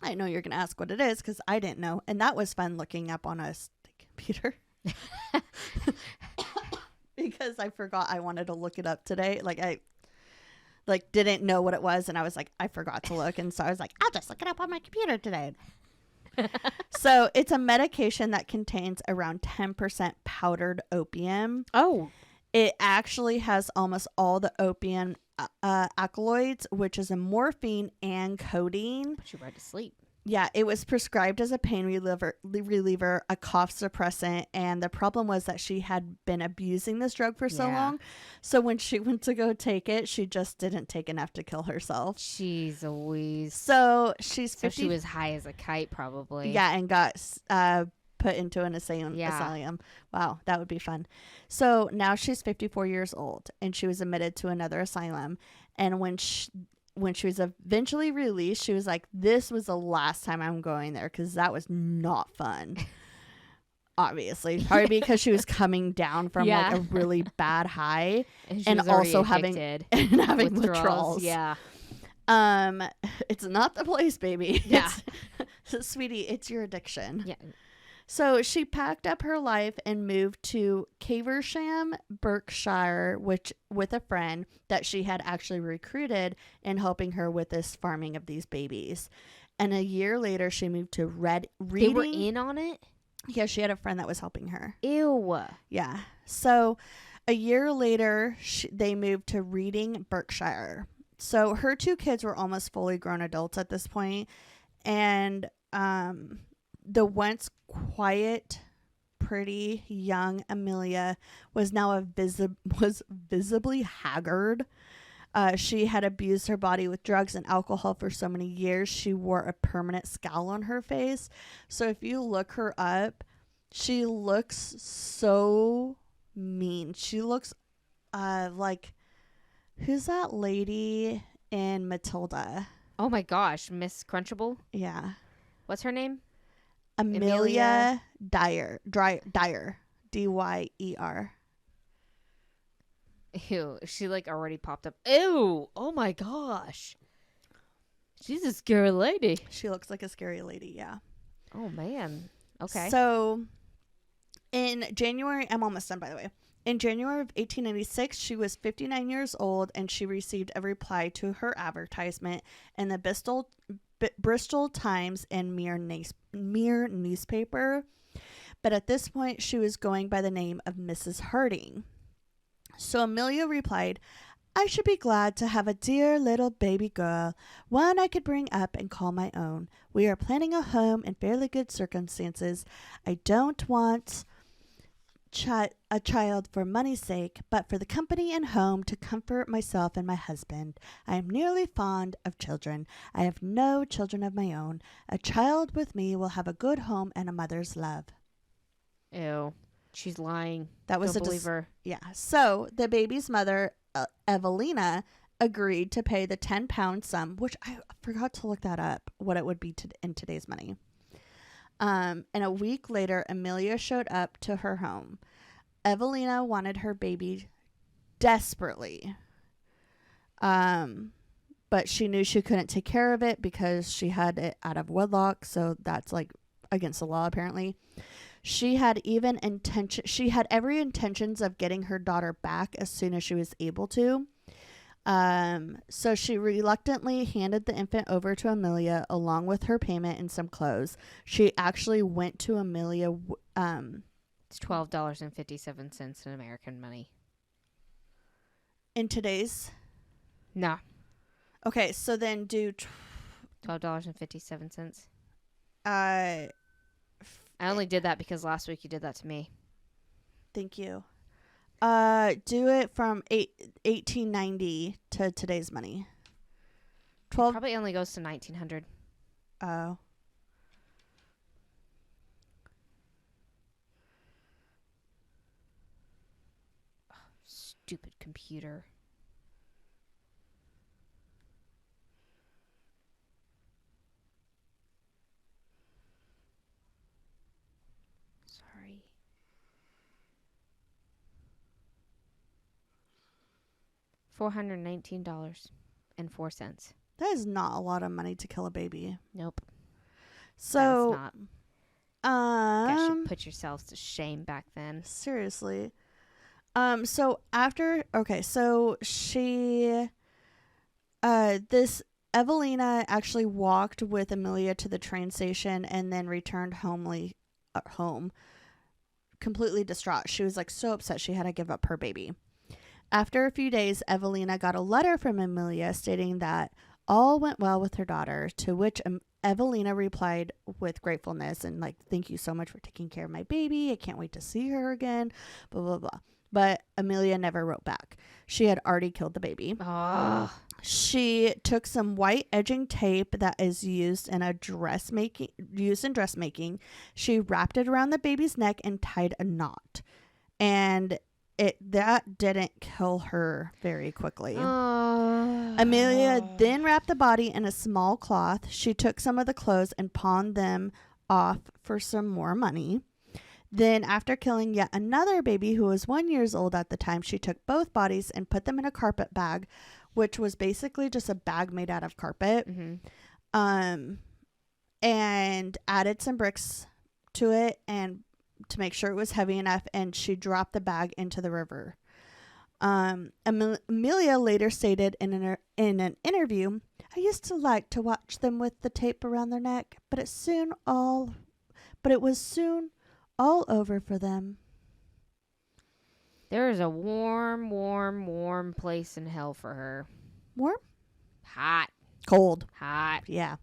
I know you're going to ask what it is because I didn't know, and that was fun looking up on a computer. Because I forgot I wanted to look it up today. Like I didn't know what it was, and I was like, I forgot to look, and so I was like, I'll just look it up on my computer today. So it's a medication that contains around 10% powdered opium. Oh. It actually has almost all the opium alkaloids, which is a morphine and codeine. Put you right to sleep. Yeah, it was prescribed as a pain reliever, a cough suppressant, and the problem was that she had been abusing this drug for so long. So when she went to go take it, she just didn't take enough to kill herself. Jeez Louise. So she's 50. So she was high as a kite, probably. Yeah, and got put into an asylum. Wow, that would be fun. So now she's 54 years old, and she was admitted to another asylum. And when she was eventually released, she was like, this was the last time I'm going there because that was not fun. Obviously. Probably because she was coming down from like a really bad high and also having withdrawals. Yeah. It's not the place, baby. Yeah. Sweetie, it's your addiction. Yeah. So she packed up her life and moved to Caversham, Berkshire, with a friend that she had actually recruited and helping her with this farming of these babies. And a year later, she moved to Reading. They were in on it? Yeah, she had a friend that was helping her. Ew. Yeah. So a year later, they moved to Reading, Berkshire. So her 2 kids were almost fully grown adults at this point. And the once quiet, pretty young Amelia was now was visibly haggard. She had abused her body with drugs and alcohol for so many years. She wore a permanent scowl on her face. So if you look her up, she looks so mean. She looks like, who's that lady in Matilda? Oh my gosh, Miss Crunchbull? Yeah. What's her name? Amelia Dyer. Dyer. Ew, she like already popped up. Ew, oh my gosh. She's a scary lady. She looks like a scary lady, yeah. Oh man. Okay. So in January, I'm almost done by the way. In January of 1896, she was 59 years old and she received a reply to her advertisement in the Bristol Times and Mere newspaper. But at this point, she was going by the name of Mrs. Harding. So Amelia replied, I should be glad to have a dear little baby girl, one I could bring up and call my own. We are planning a home in fairly good circumstances. I don't want a child for money's sake, but for the company and home to comfort myself and my husband. I am nearly fond of children. I have no children of my own. A child with me will have a good home and a mother's love. Ew. She's lying. That was Don't believe her. Yeah. So the baby's mother, Evelina, agreed to pay the £10 sum, which I forgot to look that up, what it would be in today's money. And a week later, Amelia showed up to her home. Evelina wanted her baby desperately. But she knew she couldn't take care of it because she had it out of wedlock. So that's like against the law, apparently. She had every intentions of getting her daughter back as soon as she was able to. So she reluctantly handed the infant over to Amelia along with her payment and some clothes. She actually went to Amelia. It's $12.57 in American money. In today's. No. Okay, so then do $12.57. I only did that because last week you did that to me. Thank you. Do it from 1890 to today's money. 12. Probably only goes to 1900. Oh. Stupid computer. Sorry. $419.04. That is not a lot of money to kill a baby. Nope. So, That's not. Guess you put yourselves to shame back then. Seriously. So she, this Evelina actually walked with Amelia to the train station and then returned home completely distraught. She was like so upset she had to give up her baby. After a few days, Evelina got a letter from Amelia stating that all went well with her daughter, to which Evelina replied with gratefulness and like, thank you so much for taking care of my baby. I can't wait to see her again, blah, blah, blah. But Amelia never wrote back. She had already killed the baby. Oh. She took some white edging tape that is used in dressmaking. She wrapped it around the baby's neck and tied a knot. And that didn't kill her very quickly. Amelia then wrapped the body in a small cloth. She took some of the clothes and pawned them off for some more money. Then, after killing yet another baby who was 1 year old at the time, she took both bodies and put them in a carpet bag, which was basically just a bag made out of carpet, and added some bricks to it and to make sure it was heavy enough, and she dropped the bag into the river. Amelia later stated in an interview, "I used to like to watch them with the tape around their neck, but it was soon all over for them." There is a warm place in hell for her. Warm? Hot. Cold. Hot. Yeah.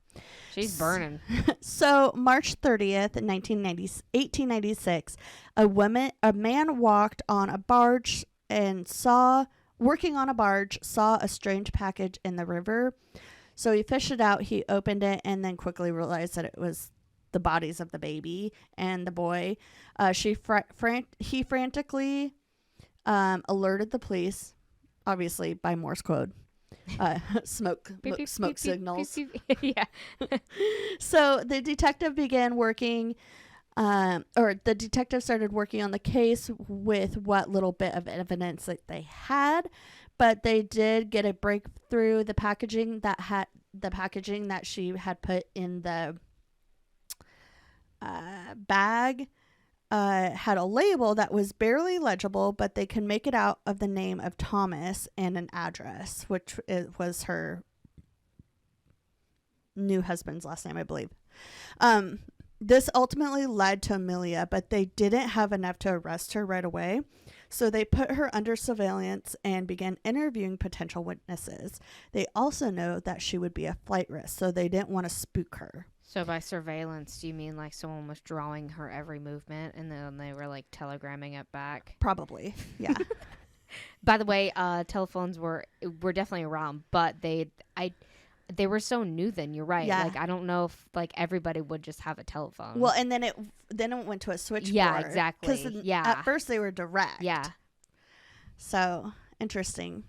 She's burning. So, March 30th, 1896, a man walked on a barge and saw a strange package in the river. So he fished it out, he opened it, and then quickly realized that it was the bodies of the baby and the boy. He frantically alerted the police, obviously by Morse code. Smoke signals. Yeah. So the detective began working, the detective started working on the case with what little bit of evidence that they had, but they did get a breakthrough. The packaging that she had put in the bag had a label that was barely legible, but they could make it out of the name of Thomas and an address, which was her new husband's last name, I believe. This ultimately led to Amelia, but they didn't have enough to arrest her right away. So they put her under surveillance and began interviewing potential witnesses. They also know that she would be a flight risk, so they didn't want to spook her. So by surveillance, do you mean like someone was drawing her every movement and then they were like telegramming it back? Probably, yeah. By the way, telephones were definitely around, but they were so new then. You're right. Yeah. Like I don't know if like everybody would just have a telephone. Well, and then it went to a switchboard. Yeah, exactly. Because at first they were direct. Yeah. So interesting.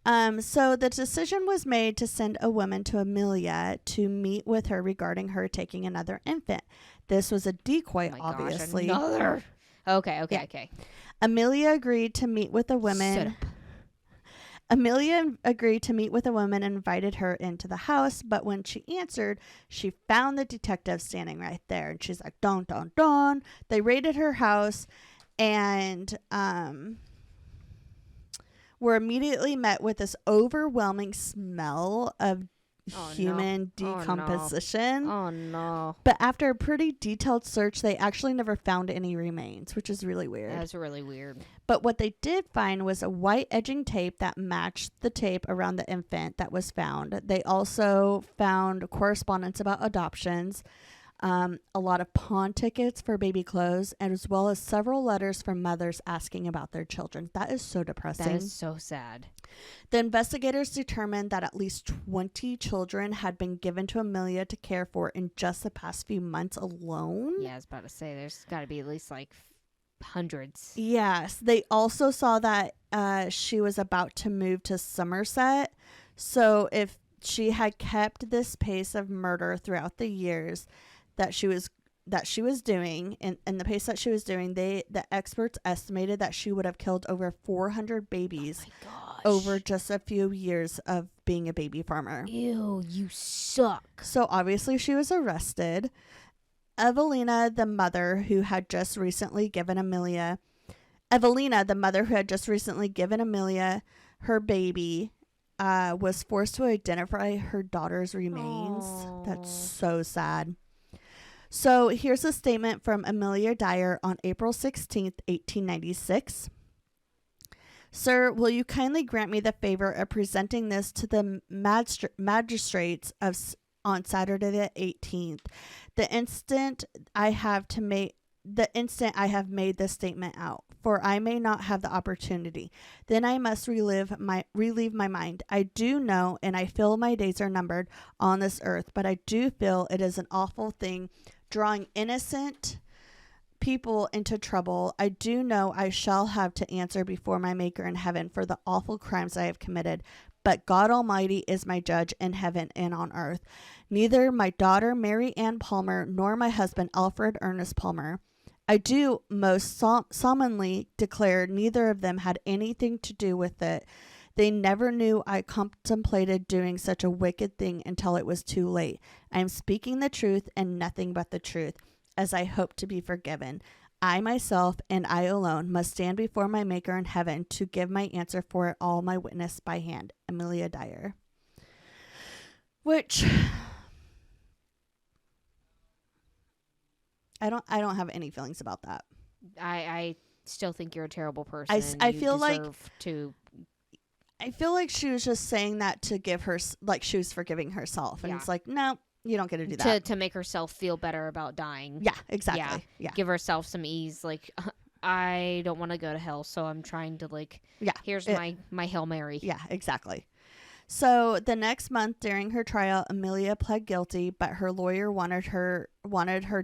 So the decision was made to send a woman to Amelia to meet with her regarding her taking another infant. This was a decoy, Oh my obviously. Gosh, another. Okay. Yeah. Okay. Amelia agreed to meet with the women. Amelia agreed to meet with a woman and invited her into the house, but when she answered, she found the detective standing right there. And she's like, dun, dun, dun. They raided her house and were immediately met with this overwhelming smell of human decomposition. Oh, no. But after a pretty detailed search, they actually never found any remains, which is really weird. That's really weird. But what they did find was a white edging tape that matched the tape around the infant that was found. They also found correspondence about adoptions, a lot of pawn tickets for baby clothes, as well as several letters from mothers asking about their children. That is so depressing. That is so sad. The investigators determined that at least 20 children had been given to Amelia to care for in just the past few months alone. Yeah, I was about to say, there's got to be at least like hundreds. Yes. They also saw that she was about to move to Somerset. So if she had kept this pace of murder throughout the years that she was doing, and the pace that she was doing, the experts estimated that she would have killed over 400 babies over just a few years of being a baby farmer. Ew, you suck. So obviously she was arrested. Evelina, the mother who had just recently given Amelia her baby, was forced to identify her daughter's remains. Aww. That's so sad. So here's a statement from Amelia Dyer on April 16th, 1896. Sir, will you kindly grant me the favor of presenting this to the magistrates on Saturday the 18th, the instant I have made this statement out, for I may not have the opportunity. Then I must relieve my mind. I do know and I feel my days are numbered on this earth, but I do feel it is an awful thing drawing innocent people into trouble. I do know I shall have to answer before my Maker in heaven for the awful crimes I have committed. But God Almighty is my judge in heaven and on earth. Neither my daughter Mary Ann Palmer nor my husband Alfred Ernest Palmer, I do most solemnly declare, neither of them had anything to do with it. They never knew I contemplated doing such a wicked thing until it was too late. I am speaking the truth and nothing but the truth, as I hope to be forgiven. I myself and I alone must stand before my Maker in heaven to give my answer for it all, my witness by hand. Amelia Dyer. Which I don't have any feelings about that. I still think you're a terrible person. I feel like she was just saying that to give her, like, she was forgiving herself. And Yeah. it's like, no, you don't get to do that. to make herself feel better about dying. Yeah, exactly. Yeah. Give herself some ease. Like, I don't want to go to hell, so I'm trying to, like, here's my Hail Mary. Yeah, exactly. So the next month during her trial, Amelia pled guilty, but her lawyer wanted her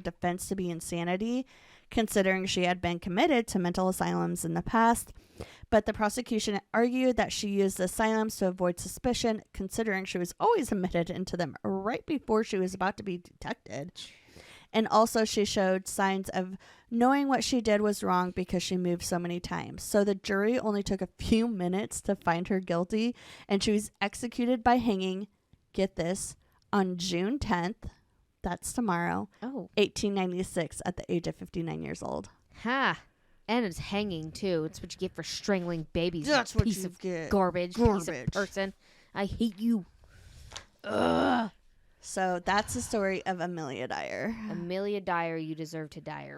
defense to be insanity, considering she had been committed to mental asylums in the past. But the prosecution argued that she used the asylums to avoid suspicion, considering she was always admitted into them right before she was about to be detected. And also she showed signs of knowing what she did was wrong because she moved so many times. So the jury only took a few minutes to find her guilty, and she was executed by hanging, get this, on June 10th, that's tomorrow, 1896, at the age of 59 years old. Ha! And it's hanging, too. It's what you get for strangling babies. That's you what piece you of get. Garbage. Piece of person. I hate you. Ugh. So that's the story of Amelia Dyer. Amelia Dyer, you deserve to die.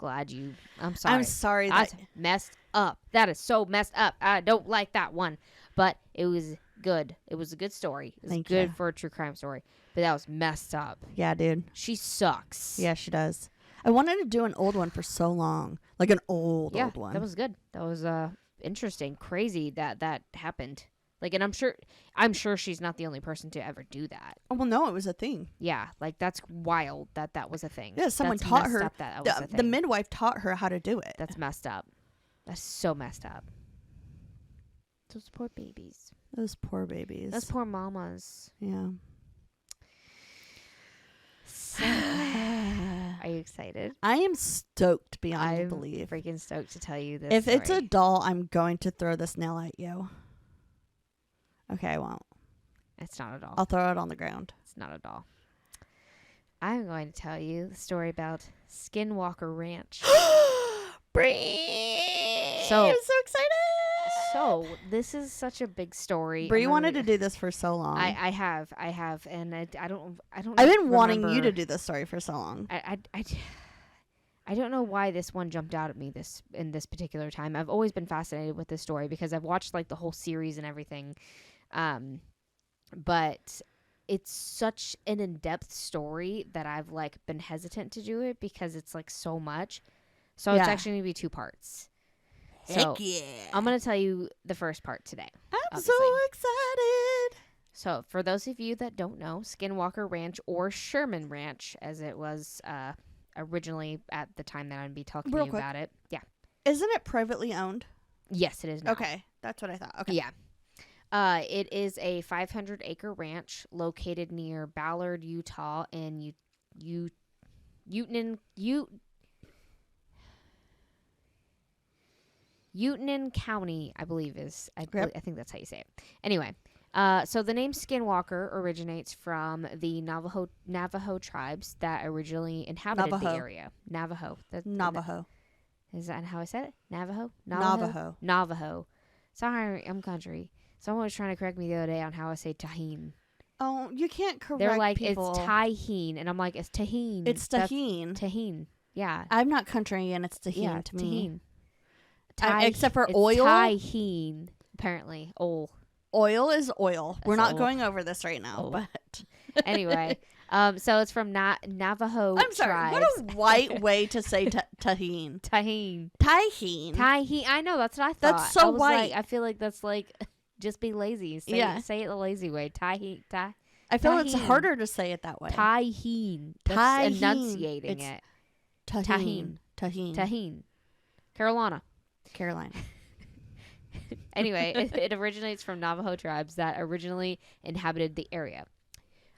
I'm sorry. I'm sorry. That's messed up. That is so messed up. I don't like that one. But it was good. It was a good story. It was good for a true crime story. But that was messed up. Yeah, dude. She sucks. Yeah, she does. I wanted to do an old one for so long. Like an old one. That was good. That was interesting. Crazy that happened. Like, and I'm sure she's not the only person to ever do that. Oh, well, no, it was a thing. Yeah, like, that's wild that was a thing. Yeah, someone that's taught her. That was a thing. The midwife taught her how to do it. That's messed up. That's so messed up. Those poor babies. Those poor babies. Those poor mamas. Yeah. So, Are you excited? I am stoked beyond I'm belief. freaking stoked to tell you this. If it's a story. doll, I'm going to throw this nail at you. Okay, I won't. It's not a doll. I'll throw it on the ground. It's not a doll. I'm going to tell you the story about Skinwalker Ranch. Bree! So- I'm so excited. So this is such a big story. Bree I'm wanted gonna- to do this for so long. I have, and I don't. I've been wanting you remember- to do this story for so long. I don't know why this one jumped out at me in this particular time. I've always been fascinated with this story because I've watched like the whole series and everything. But it's such an in-depth story that I've like been hesitant to do it because it's like so much. So it's Yeah. actually going to be 2 parts. Heck So yeah. I'm going to tell you the first part today. I'm obviously. so excited. So for those of you that don't know, Skinwalker Ranch or Sherman Ranch, as it was originally at the time that I'm going to be talking to Real you quick. about it. Yeah. Isn't it privately owned? Yes, it is now. Okay. That's what I thought. Okay. Yeah. It is a 500-acre ranch located near Ballard, Utah, in Utenan County, I believe is. I think that's how you say it. Anyway, so the name Skinwalker originates from the Navajo tribes that originally inhabited the Navajo. area. Navajo. Navajo. Is that how I said it? Navajo? Navajo. Navajo. Sorry, I'm country. Someone was trying to correct me the other day on how I say tahine. Oh, you can't correct They're like, people. it's tahine. And I'm like, it's tahine. It's That's tahine. Tahine. Yeah. I'm not country, and it's tahine Yeah, to me. tahine. Except for it's oil. Tahine, apparently. Oil is oil. We're That's not oil. going over this right now, Oh. but Anyway, so it's from Navajo I'm sorry. tribes. What a white way to say tahine. Tahine. Tahine. Tahine. I know, that's what I thought. That's so I was white. Like, I feel like that's like, just be lazy. Say it the lazy way. Tahine. I feel it's tahine. harder to say it that way. Tahine. That's Tahine. enunciating It's it. Tahine. Tahine. Tahine. Carolina. Carolina. Anyway, it originates from Navajo tribes that originally inhabited the area.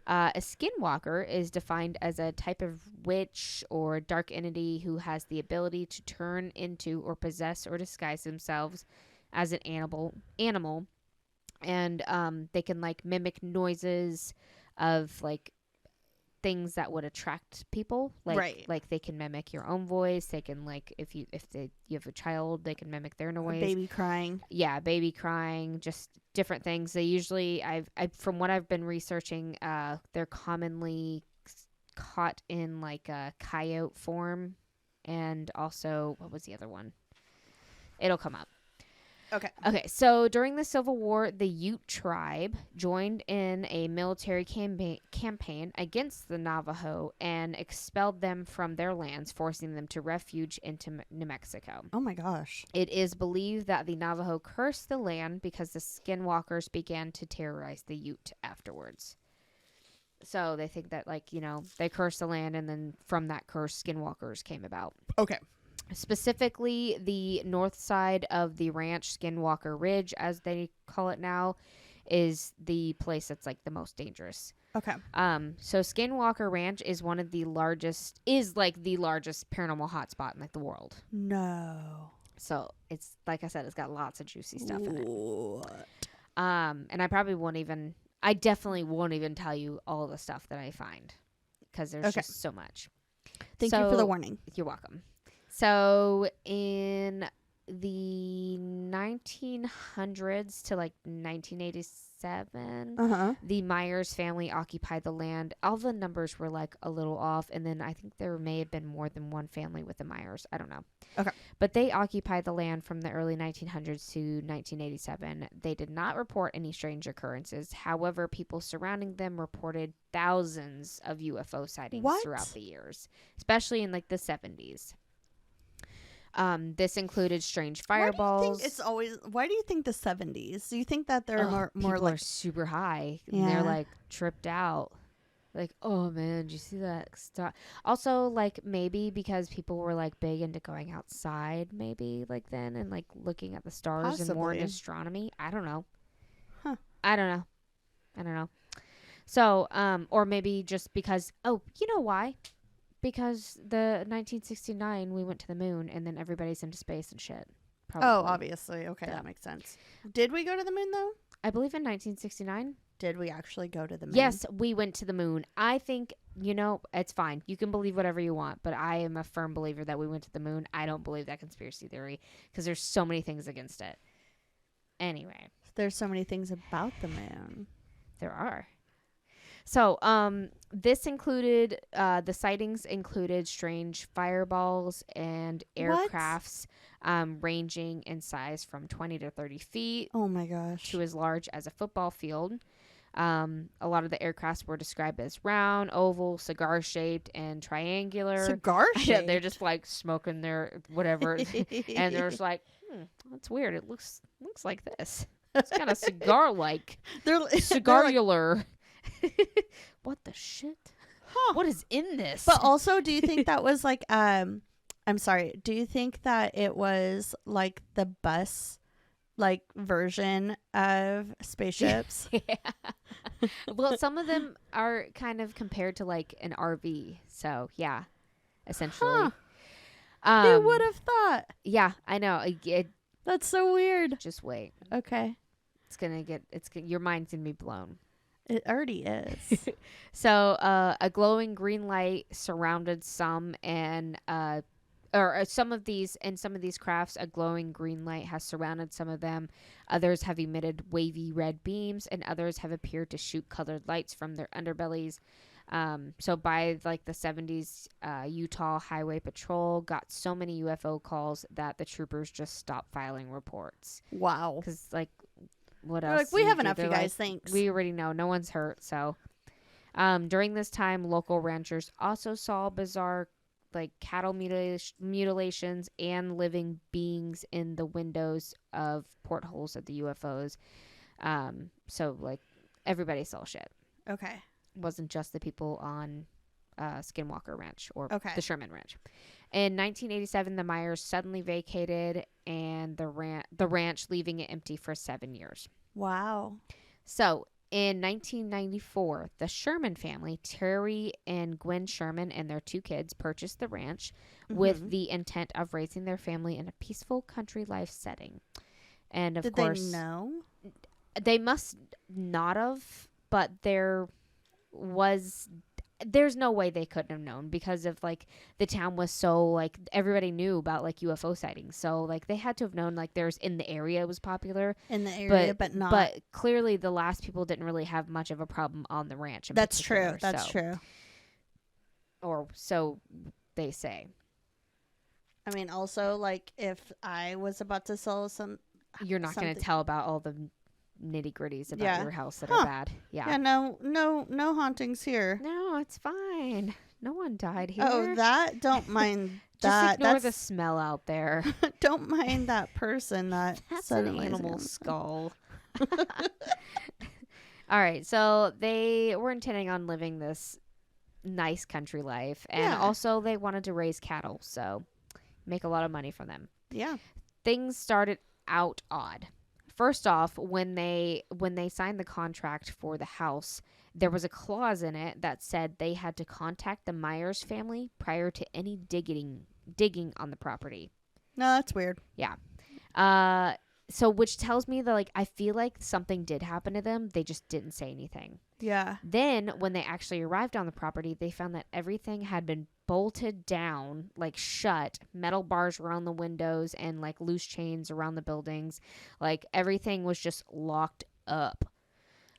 A skinwalker is defined as a type of witch or dark entity who has the ability to turn into or possess or disguise themselves as an animal, and they can like mimic noises of like things that would attract people, like Right. like they can mimic your own voice. They can like if you have a child, they can mimic their noise. Baby crying. Yeah, baby crying, just different things. They usually, I from what I've been researching, they're commonly caught in like a coyote form, and also what was the other one? It'll come up. Okay, so during the Civil War, the Ute tribe joined in a military campaign against the Navajo and expelled them from their lands, forcing them to refuge into New Mexico. Oh my gosh. It is believed that the Navajo cursed the land because the skinwalkers began to terrorize the Ute afterwards. So they think that, like, you know, they cursed the land, and then from that curse, skinwalkers came about. Okay. Specifically, the north side of the ranch, Skinwalker Ridge, as they call it now, is the place that's like the most dangerous. Okay. So Skinwalker Ranch is the largest paranormal hotspot in like the world. No. So it's like I said, it's got lots of juicy stuff in it. What? And I definitely won't even tell you all the stuff that I find because there's just so much. Thank you for the warning. You're welcome. So in the 1900s to like 1987, the Myers family occupied the land. All the numbers were like a little off, and then I think there may have been more than one family with the Myers. I don't know. Okay. But they occupied the land from the early 1900s to 1987. They did not report any strange occurrences. However, people surrounding them reported thousands of UFO sightings throughout the years, especially in like the 70s. This included strange fireballs. Why do you think the 70s? Do you think that they're more people like are super high and Yeah. they're like tripped out? Like, oh man, did you see that stuff? Also, like maybe because people were like big into going outside, maybe like then and like looking at the stars and more in Possibly. astronomy. I don't know. Huh. I don't know. So, or maybe just because. Oh, you know why? Because the 1969 we went to the moon and then everybody's into space and shit. Probably. Oh, obviously. Okay, Yeah. that makes sense. Did we go to the moon though? I believe in 1969. Did we actually go to the moon? Yes, we went to the moon. I think, it's fine. You can believe whatever you want, but I am a firm believer that we went to the moon. I don't believe that conspiracy theory because there's so many things against it. Anyway. There's so many things about the moon. There are. So, this included, the sightings included strange fireballs and aircrafts, ranging in size from 20 to 30 feet. Oh my gosh. To as large as a football field. A lot of the aircrafts were described as round, oval, cigar-shaped, and triangular. Cigar-shaped? Yeah, they're just like smoking their whatever. And they're just like, that's weird. It looks like this. It's kind of cigar-like. Cigarular. What the shit? Huh. What is in this? But also, do you think that was like, I'm sorry, do you think that it was like the bus, like, version of spaceships? Yeah. Well, some of them are kind of compared to like an RV. So, yeah, essentially. Huh. Who would have thought? Yeah, I know. That's so weird. Just wait. Okay. Your mind's going to be blown. It already is. So, a glowing green light surrounded some some of these crafts, a glowing green light has surrounded some of them. Others have emitted wavy red beams, and others have appeared to shoot colored lights from their underbellies. So by like the 70s, Utah Highway Patrol got so many UFO calls that the troopers just stopped filing reports. Wow. Because like, what They're else? like, we have enough, you guys. Like, thanks. we already know. No one's hurt. So, during this time, local ranchers also saw bizarre, like, cattle mutilations and living beings in the windows of portholes of the UFOs. So, like, everybody saw shit. Okay. It wasn't just the people on Skinwalker Ranch or Okay. the Sherman Ranch. In 1987, the Myers suddenly vacated and the ranch, leaving it empty for 7 years. Wow. So, in 1994, the Sherman family, Terry and Gwen Sherman and their 2 kids, purchased the ranch with the intent of raising their family in a peaceful country life setting. And of course, did they know? They must not have, but there's no way they couldn't have known because of like the town was so like everybody knew about like UFO sightings. So like they had to have known like there's in the area it was popular. In the area, but not. But clearly the last people didn't really have much of a problem on the ranch. That's true. That's true. Or so they say. I mean, also like if I was about to sell you're not going to tell about all the nitty gritties about your house that Huh. are bad. Yeah. Yeah, no hauntings here. No, it's fine. No one died here. Oh, don't mind Just that. ignore the smell out there. Don't mind that person that That's suddenly an is animal gonna- skull. All right, so they were intending on living this nice country life, and Yeah. also they wanted to raise cattle, so make a lot of money from them. Yeah. Things started out odd. First off, when they signed the contract for the house, there was a clause in it that said they had to contact the Myers family prior to any digging on the property. No, that's weird. Yeah. So which tells me that like I feel like something did happen to them. They just didn't say anything. Yeah. Then when they actually arrived on the property, they found that everything had been bolted down, like shut, metal bars around the windows and like loose chains around the buildings. Like everything was just locked up.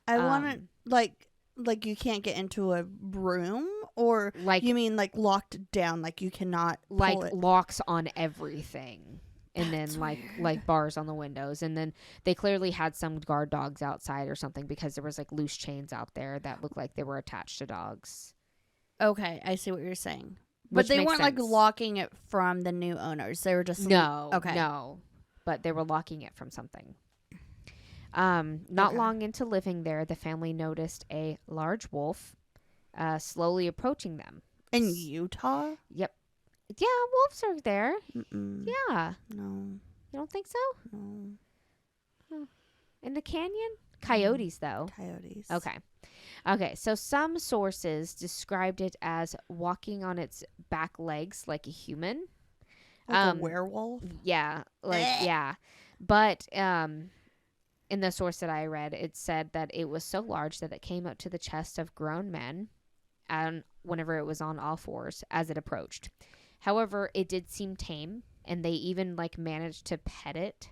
I want to like you can't get into a room, or like you mean like locked down, like you cannot pull like it. locks on everything. And That's then like weird. bars on the windows, and then they clearly had some guard dogs outside or something because there was like loose chains out there that looked like they were attached to dogs. Okay, I see what you're saying. But Which they makes weren't like sense. locking it from the new owners. They were just No, okay. no, but they were locking it from something. Not Okay. long into living there, the family noticed a large wolf slowly approaching them. In Utah? Yep. Yeah, wolves are there. Mm-mm. Yeah. No. You don't think so? No. In the canyon? Coyotes, though. Coyotes. Okay, so some sources described it as walking on its back legs like a human. Like a werewolf. Yeah, Eh. yeah. But in the source that I read, it said that it was so large that it came up to the chest of grown men, and whenever it was on all fours as it approached. However, it did seem tame, and they even like managed to pet it.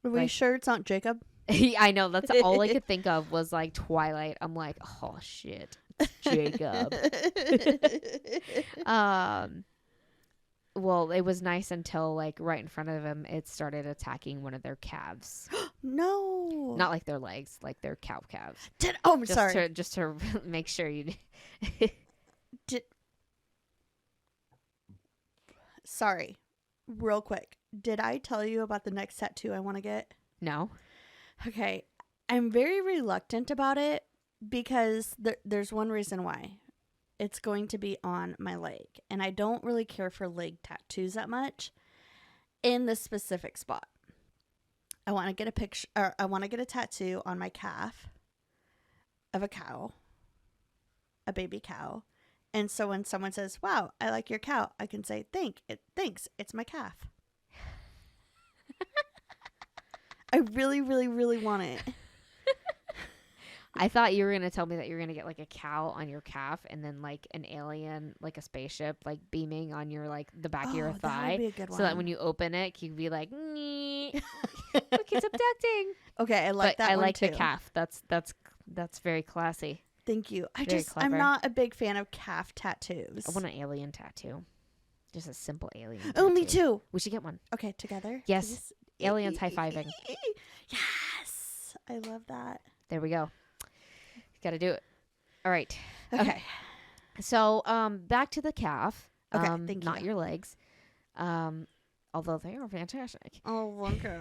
Are we sure it's not Jacob? I know, that's all I could think of was like Twilight. I'm like, oh shit, it's Jacob. Well, it was nice until like right in front of him, it started attacking one of their calves. No. Not like their legs, like their cow calves. I'm sorry. Just to make sure you. Sorry. Real quick. Did I tell you about the next tattoo I want to get? No. Okay. I'm very reluctant about it because there's one reason why. It's going to be on my leg. And I don't really care for leg tattoos that much in this specific spot. I want to get a picture, or I want to get a tattoo on my calf of a cow, a baby cow. And so when someone says, wow, I like your cow, I can say, thanks, it's my calf. I really, really, really want it. I thought you were going to tell me that you're going to get like a cow on your calf and then like an alien, like a spaceship, like beaming on your, like the back of your thigh. That would be a good one. So that when you open it, you can be like, look, it's abducting. Okay, I like that I one like too. the calf. That's very classy. Thank you. I'm clever. not a big fan of calf tattoos. I want an alien tattoo. Just a simple alien tattoo. Oh, me too. We should get one. Okay, together? Yes. Please? Aliens high-fiving. Yes. I love that. There we go. Got to do it. All right. Okay. So, back to the calf. Okay, thank Not you. your legs. Although they are fantastic. Oh, okay.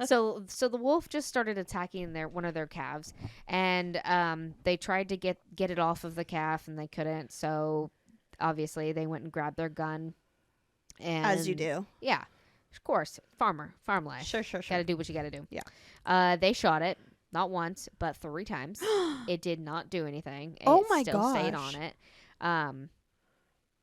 So the wolf just started attacking one of their calves, and they tried to get it off of the calf, and they couldn't. So obviously they went and grabbed their gun. And As you do. Yeah, of course. Farm life. Sure. Got to do what you got to do. Yeah. They shot it not once but 3 times. It did not do anything. Oh It my still stayed gosh. on it.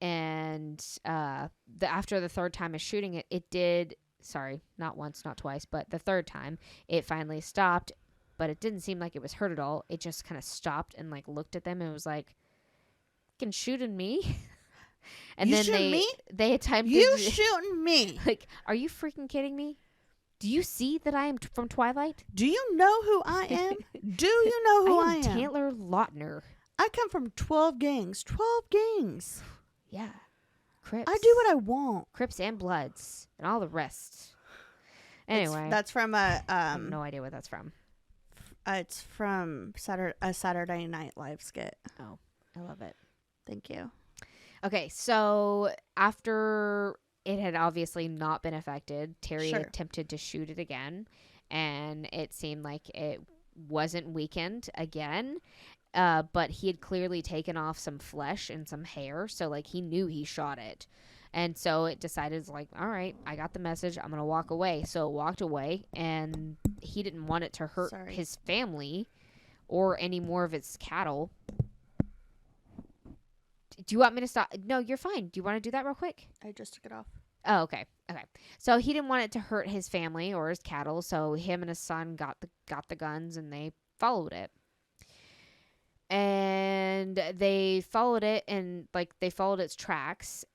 And after the 3rd time of shooting it, it did. Sorry, not once, not twice, but the 3rd time, it finally stopped. But it didn't seem like it was hurt at all. It just kind of stopped and like looked at them and was like, "Fucking shooting me." And You then shooting me? they attempted. You shooting me? Like, are you freaking kidding me? Do you see that I am from Twilight? Do you know who I am? Do you know who I am? Taylor Lautner. I come from 12 gangs. 12 gangs. Yeah. Crips. I do what I want. Crips and Bloods and all the rest. Anyway. That's from I have no idea what that's from. It's from a Saturday Night Live skit. Oh, I love it. Thank you. Okay, so after it had obviously not been affected, Terry Sure. attempted to shoot it again, and it seemed like it wasn't weakened again. But he had clearly taken off some flesh and some hair, so like he knew he shot it. And so it decided, like, all right, I got the message. I'm going to walk away. So it walked away, and he didn't want it to hurt his family or any more of its cattle. Do you want me to stop? No, you're fine. Do you want to do that real quick? I just took it off. Oh, okay. Okay. So he didn't want it to hurt his family or his cattle, so him and his son got the guns, and they followed it. And they followed it, and like they followed its tracks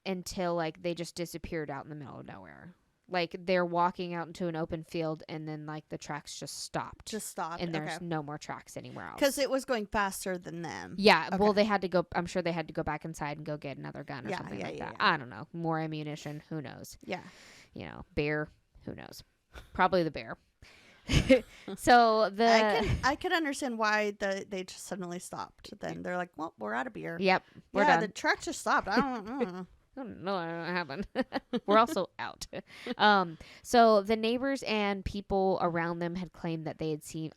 until like they just disappeared out in the middle of nowhere. Like they're walking out into an open field, and then like the tracks just stopped. And there's no more tracks anywhere else. Because it was going faster than them. Yeah. Okay. Well, they had to go. I'm sure they had to go back inside and go get another gun or something like that. Yeah. I don't know. More ammunition. Who knows? Yeah. You know, bear. Who knows? Probably the bear. So I can understand why they just suddenly stopped. Then they're like, well, we're out of beer. Yep. We're done. The truck just stopped. I don't know. Oh, no, that don't happen. We're also out. So the neighbors and people around them had claimed that they had seen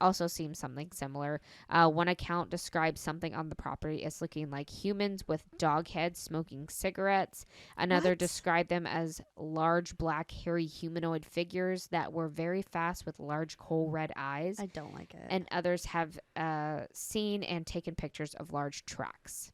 something similar. One account described something on the property as looking like humans with dog heads smoking cigarettes. Another What? described them as large black hairy humanoid figures that were very fast with large coal red eyes. I don't like it. And others have seen and taken pictures of large tracks.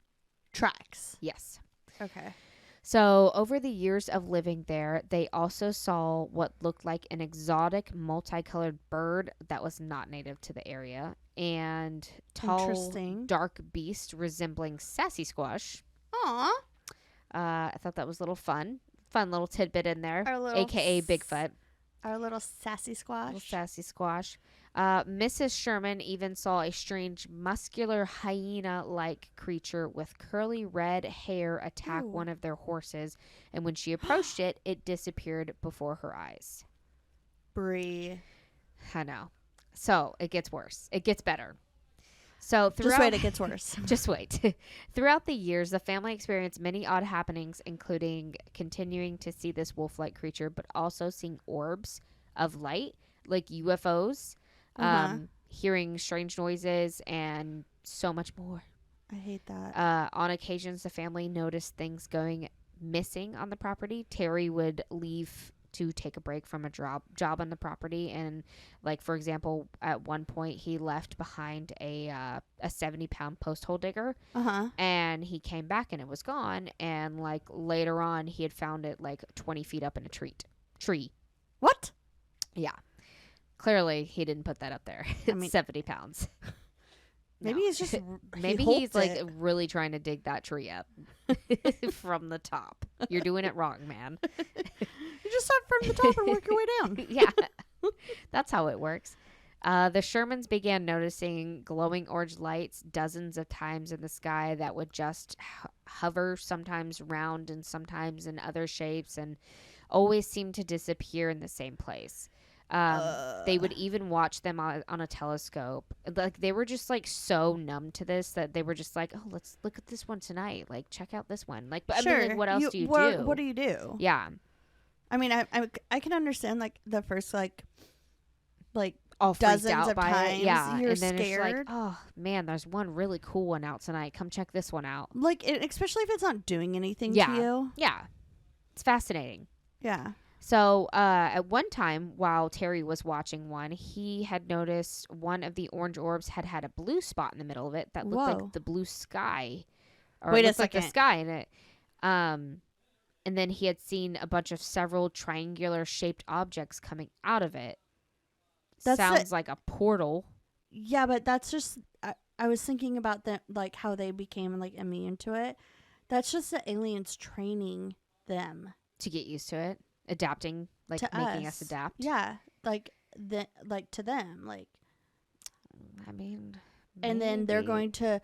Tracks. Yes. Okay. So, over the years of living there, they also saw what looked like an exotic multicolored bird that was not native to the area, and tall, Interesting. dark beast resembling sassy squash. Aw. I thought that was a little fun little tidbit in there, Our little aka Bigfoot. Our little sassy squash. Little sassy squash. Mrs. Sherman even saw a strange muscular hyena-like creature with curly red hair attack Ooh. one of their horses, and when she approached it, it disappeared before her eyes. Brie. I know. So it gets worse. It gets better. So throughout, Just wait, it gets worse. just wait. Throughout the years, the family experienced many odd happenings, including continuing to see this wolf-like creature, but also seeing orbs of light, like UFOs, hearing strange noises, and so much more. I hate that. On occasions, the family noticed things going missing on the property. Terry would leave to take a break from a job on the property, and like for example, at one point he left behind a 70-pound post hole digger, and he came back and it was gone, and like later on he had found it like 20 feet up in a tree. What? Yeah, clearly he didn't put that up there. I mean- 70 pounds. Maybe No. he's just. Maybe he he's holds like it. really trying to dig that tree up from the top. You're doing it wrong, man. You just start from the top and work your way down. Yeah, that's how it works. The Shermans began noticing glowing orange lights dozens of times in the sky that would just hover, sometimes round and sometimes in other shapes, and always seem to disappear in the same place. They would even watch them on a telescope. Like they were just like so numb to this that they were just like, oh, let's look at this one tonight. Like check out this one. Like, but I mean, like, what else do you do? What do you do? Yeah, I mean, I can understand like the first like all freaked dozens out of by times it. Yeah, you're and then scared. it's like, oh man, there's one really cool one out tonight. Come check this one out. Like especially if it's not doing anything Yeah. to you. Yeah, it's fascinating. Yeah. So, at one time, while Terry was watching one, he had noticed one of the orange orbs had a blue spot in the middle of it that looked Whoa. like the blue sky. Or Wait it a looked like the second. sky in it. And then he had seen a bunch of several triangular shaped objects coming out of it. That's Sounds like a portal. Yeah, but that's just I was thinking about that, like how they became like immune to it. That's just the aliens training them To get used to it. Adapting, like to making us adapt. Yeah, like to them, like, I mean, and then they're maybe. going to.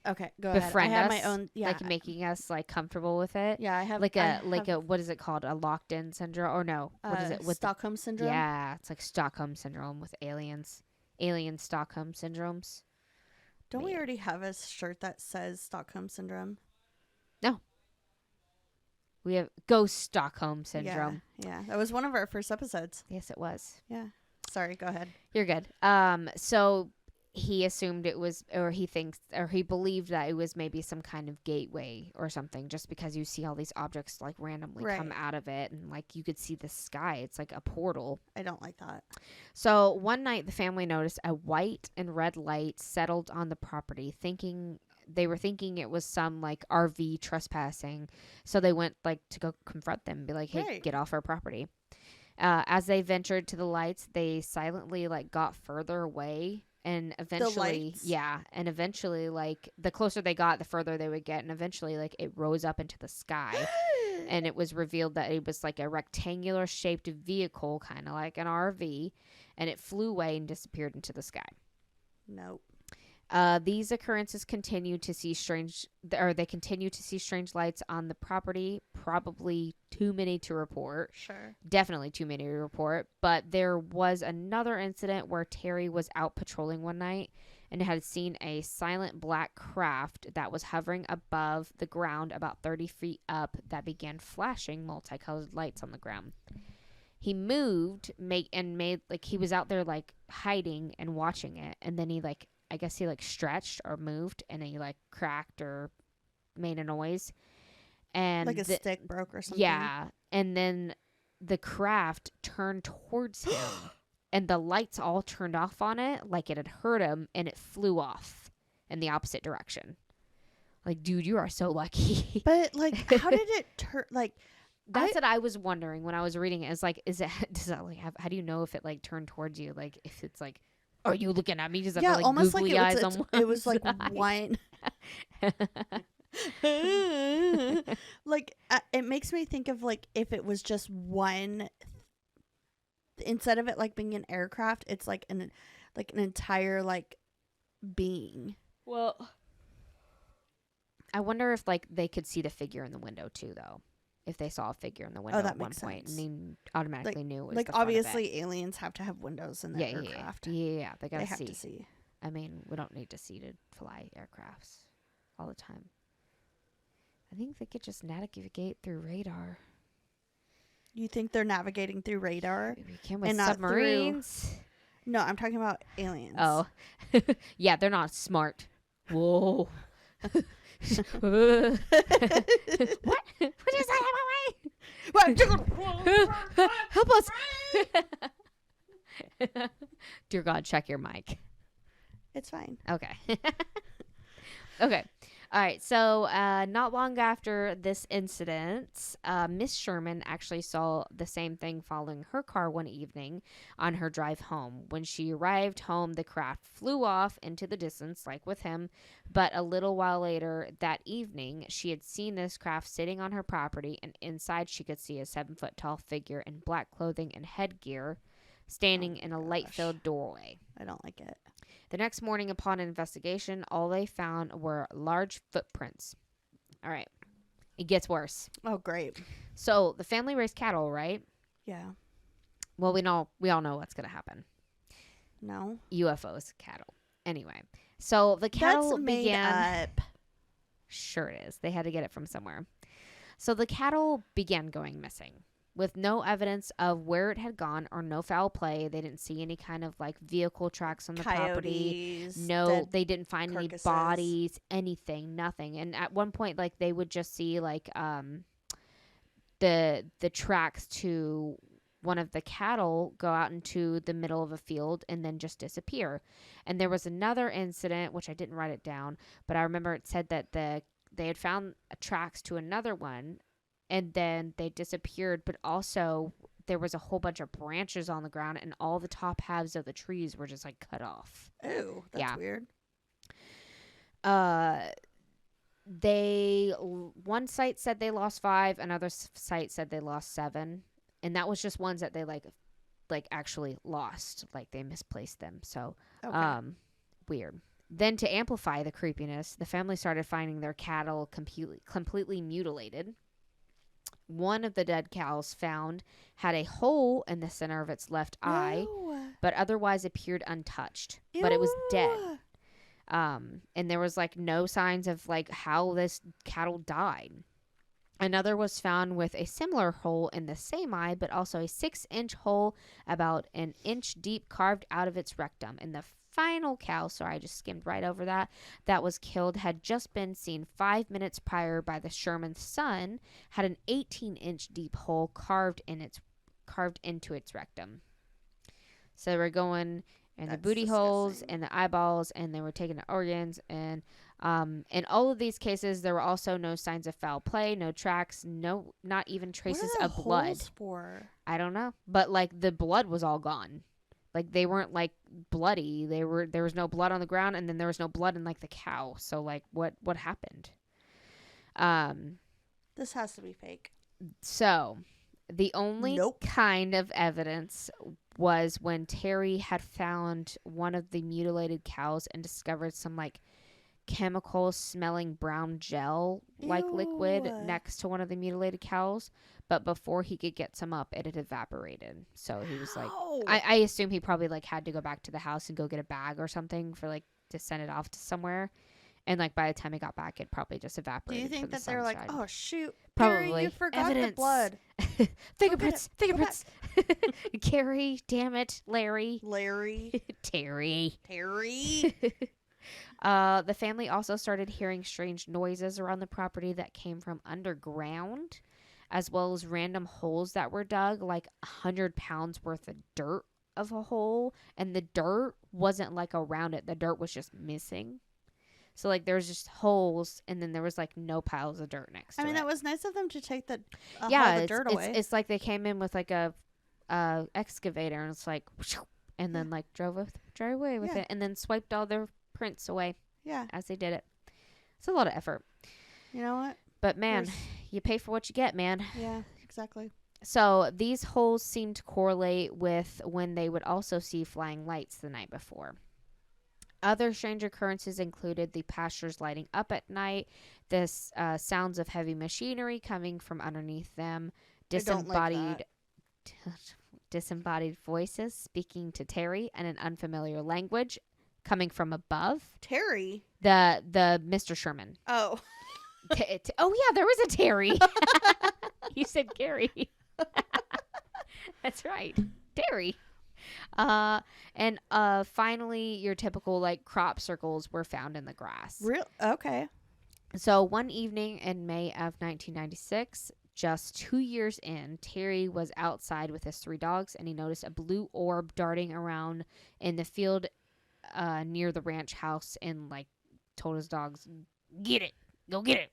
Okay, go Befriend ahead. I have us, my own. Yeah, like making us like comfortable with it. yeah. I have Like I a have, what is it called? A locked in syndrome, or no? What is it? With Stockholm syndrome. yeah, it's like Stockholm syndrome with aliens. Alien Stockholm syndromes. Don't we Man. already have a shirt that says Stockholm syndrome? We have ghost Stockholm syndrome. Yeah, that was one of our first episodes. Yes, it was. Yeah. Sorry, go ahead. You're good. So he assumed it was, or he believed that it was maybe some kind of gateway or something, just because you see all these objects like randomly come Right. out of it, and like you could see the sky. It's like a portal. I don't like that. So one night the family noticed a white and red light settled on the property, they were thinking it was some like RV trespassing. So they went like to go confront them and be like, hey, Right. get off our property. As they ventured to the lights, they silently like got further away, and eventually lights? like the closer they got, the further they would get, and eventually like it rose up into the sky. And it was revealed that it was like a rectangular shaped vehicle, kind of like an RV, and it flew away and disappeared into the sky. Nope. These occurrences continue to see strange lights on the property. Probably too many to report. Sure. Definitely too many to report. But there was another incident where Terry was out patrolling one night, and had seen a silent black craft that was hovering above the ground about 30 feet up that began flashing multicolored lights on the ground. He moved, made like he was out there like hiding and watching it, and then he like I guess he like stretched or moved, and he like cracked or made a noise, and Like a stick broke or something. yeah, and then the craft turned towards him, and the lights all turned off on it, like it had hurt him, and it flew off in the opposite direction. Like, dude, you are so lucky. But like, how did it turn? Like, That's what I was wondering when I was reading it. Is like, does that like how do you know if it like turned towards you? Like, if it's like, are you looking at me? Does that yeah, have, like almost googly like eyes on one it was like side? one. Like it makes me think of like if it was just one. Instead of it like being an aircraft, it's like an entire like being. Well, I wonder if like they could see the figure in the window too, though. If they saw a figure in the window that at one makes point, sense. and they automatically knew it was Like the front of it. obviously aliens have to have windows in their aircraft. Yeah, they gotta They have see. to see. I mean, we don't need to see to fly aircrafts all the time. I think they could just navigate through radar. You think they're navigating through radar? We can with And not through- submarines. No, I'm talking about aliens. Oh, yeah, they're not smart. Whoa. What? What is that? Help us! Dear God, check your mic. It's fine. Okay. Okay. All right. So, not long after this incident, Miss Sherman actually saw the same thing following her car one evening on her drive home. When she arrived home, the craft flew off into the distance, like with him. But a little while later that evening, she had seen this craft sitting on her property, and inside she could see a 7-foot-tall figure in black clothing and headgear standing in a light-filled doorway. I don't like it. The next morning, upon investigation, all they found were large footprints. All right. It gets worse. Oh, great. So, the family raised cattle, right? Yeah. Well, we all know what's going to happen. No. UFOs, cattle. Anyway. So, the cattle That's made began... up. Sure it is. They had to get it from somewhere. So, the cattle began going missing. With no evidence of where it had gone or no foul play. They didn't see any kind of like vehicle tracks on the property. Coyotes, No, dead they didn't find carcasses. any bodies, anything, nothing. And at one point, like they would just see like the tracks to one of the cattle go out into the middle of a field and then just disappear. And there was another incident, which I didn't write it down, but I remember it said that they had found tracks to another one. And then they disappeared, but also there was a whole bunch of branches on the ground, and all the top halves of the trees were just like cut off. Ew, that's weird. One site said they lost 5, another site said they lost 7, and that was just ones that they like actually lost, like they misplaced them. So, Okay. Weird. Then to amplify the creepiness, the family started finding their cattle completely mutilated. One of the dead cows found had a hole in the center of its left eye, but otherwise appeared untouched. But it was dead. And there was like no signs of like how this cattle died. Another was found with a similar hole in the same eye, but also a 6-inch hole about an inch deep carved out of its rectum. And the final cow, sorry, I just skimmed right over that was killed, had just been seen 5 minutes prior by the Sherman's son, had an 18-inch deep hole carved into its rectum. So they were going in the booty holes and the eyeballs, and they were taking the organs. And in all of these cases, there were also no signs of foul play, no tracks, not even traces What are the of blood. holes for? I don't know, but like the blood was all gone. Like they weren't like bloody. There was no blood on the ground, and then there was no blood in like the cow. So like what happened? This has to be fake. So the only Nope. kind of evidence was when Terry had found one of the mutilated cows and discovered some like chemical smelling brown gel like liquid Ew. next to one of the mutilated cows. But before he could get some up, it had evaporated. So he was like, Ow. I assume he probably like had to go back to the house and go get a bag or something for like to send it off to somewhere. And like by the time it got back, it probably just Do evaporated. you think from the that they were like, sunshine. oh shoot, Probably. Barry, you forgot Evidence. the blood, Fingerprints. Go Fingerprints. Carrie. Damn it. Larry. Larry, Terry. Terry? The family also started hearing strange noises around the property that came from underground, as well as random holes that were dug, like 100 pounds worth of dirt of a hole. And the dirt wasn't like around it. The dirt was just missing. So like there was just holes, and then there was like no piles of dirt next to I mean, it. that was nice of them to take the Yeah, the dirt away. it's like they came in with like a excavator, and it's like, and then like drove away with Yeah. it, and then swiped all their prints away Yeah, as they did it. It's a lot of effort, you know what? but man, There's- you pay for what you get, man. Yeah, exactly. So these holes seem to correlate with when they would also see flying lights the night before. Other strange occurrences included the pastures lighting up at night, this sounds of heavy machinery coming from underneath them, I don't like disembodied disembodied voices speaking to Terry in an unfamiliar language coming from above. Terry. The Mr. Sherman. Oh, Oh yeah, there was a Terry. You said Gary. That's right, Terry. And finally, your typical like crop circles were found in the grass. real? Okay. So one evening in May of 1996, just 2 years in, Terry was outside with his 3 dogs, and he noticed a blue orb darting around in the field near the ranch house, and like told his dogs, "Get it, go get it."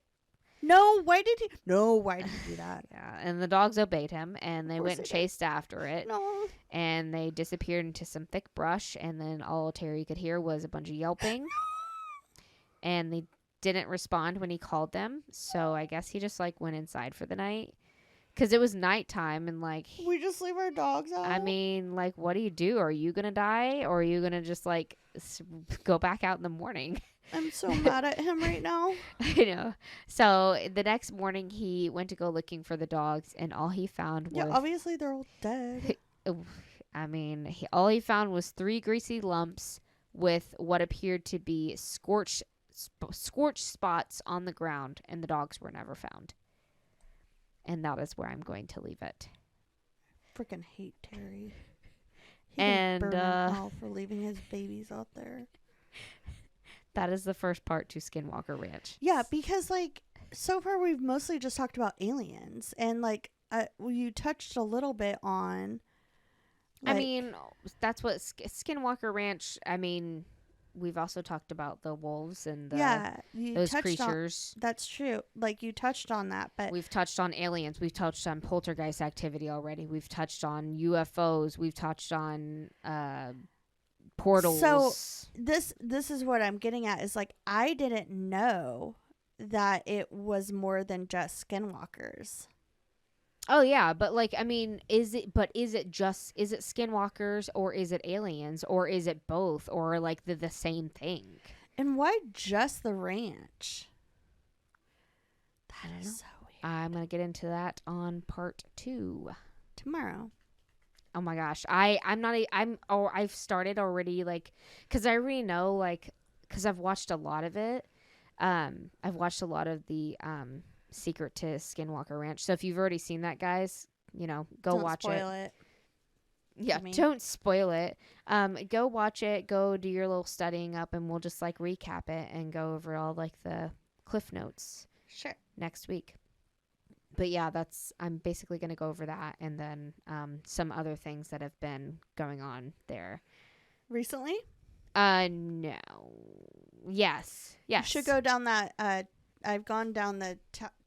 No, why did he? No, why did he do that? Yeah, and the dogs obeyed him, and they Of course went and they did. chased after it. No. And they disappeared into some thick brush, and then all Terry could hear was a bunch of yelping. And they didn't respond when he called them, so I guess he just like went inside for the night, because it was nighttime, and like, We just leave our dogs out. I mean, like, what do you do? Are you gonna die, or are you gonna just like go back out in the morning? I'm so mad at him right now. You know. So the next morning, he went to go looking for the dogs, and all he found Yeah, was obviously they're all dead. I mean, all he found was 3 greasy lumps with what appeared to be scorched spots on the ground, and the dogs were never found. And that is where I'm going to leave it. Freaking hate Terry. He And, can burn in hell for leaving his babies out there. That is the first part to Skinwalker Ranch. Yeah, because like so far we've mostly just talked about aliens, and like you touched a little bit on. I mean, that's what Skinwalker Ranch. I mean, we've also talked about the wolves and you those touched creatures. on. That's true. Like you touched on that, but We've touched on aliens. We've touched on poltergeist activity already. We've touched on UFOs. We've touched on portals. So this is what I'm getting at is like I didn't know that it was more than just skinwalkers. Oh yeah, but like I mean, is it skinwalkers, or is it aliens, or is it both, or like the same thing? And why just the ranch? That I is don't so weird. I'm going to get into that on part 2. Tomorrow. Oh my gosh. I've started already, like, cuz I already know, like, cuz I've watched a lot of it. I've watched a lot of the Secret to Skinwalker Ranch. So if you've already seen that, guys, you know, go Don't watch spoil it. Yeah, I mean- don't spoil it. Go watch it. Go do your little studying up, and we'll just like recap it and go over all like the cliff notes Sure. next week. But yeah, I'm basically going to go over that, and then some other things that have been going on there. Recently? No. Yes. You should go down that I've gone down the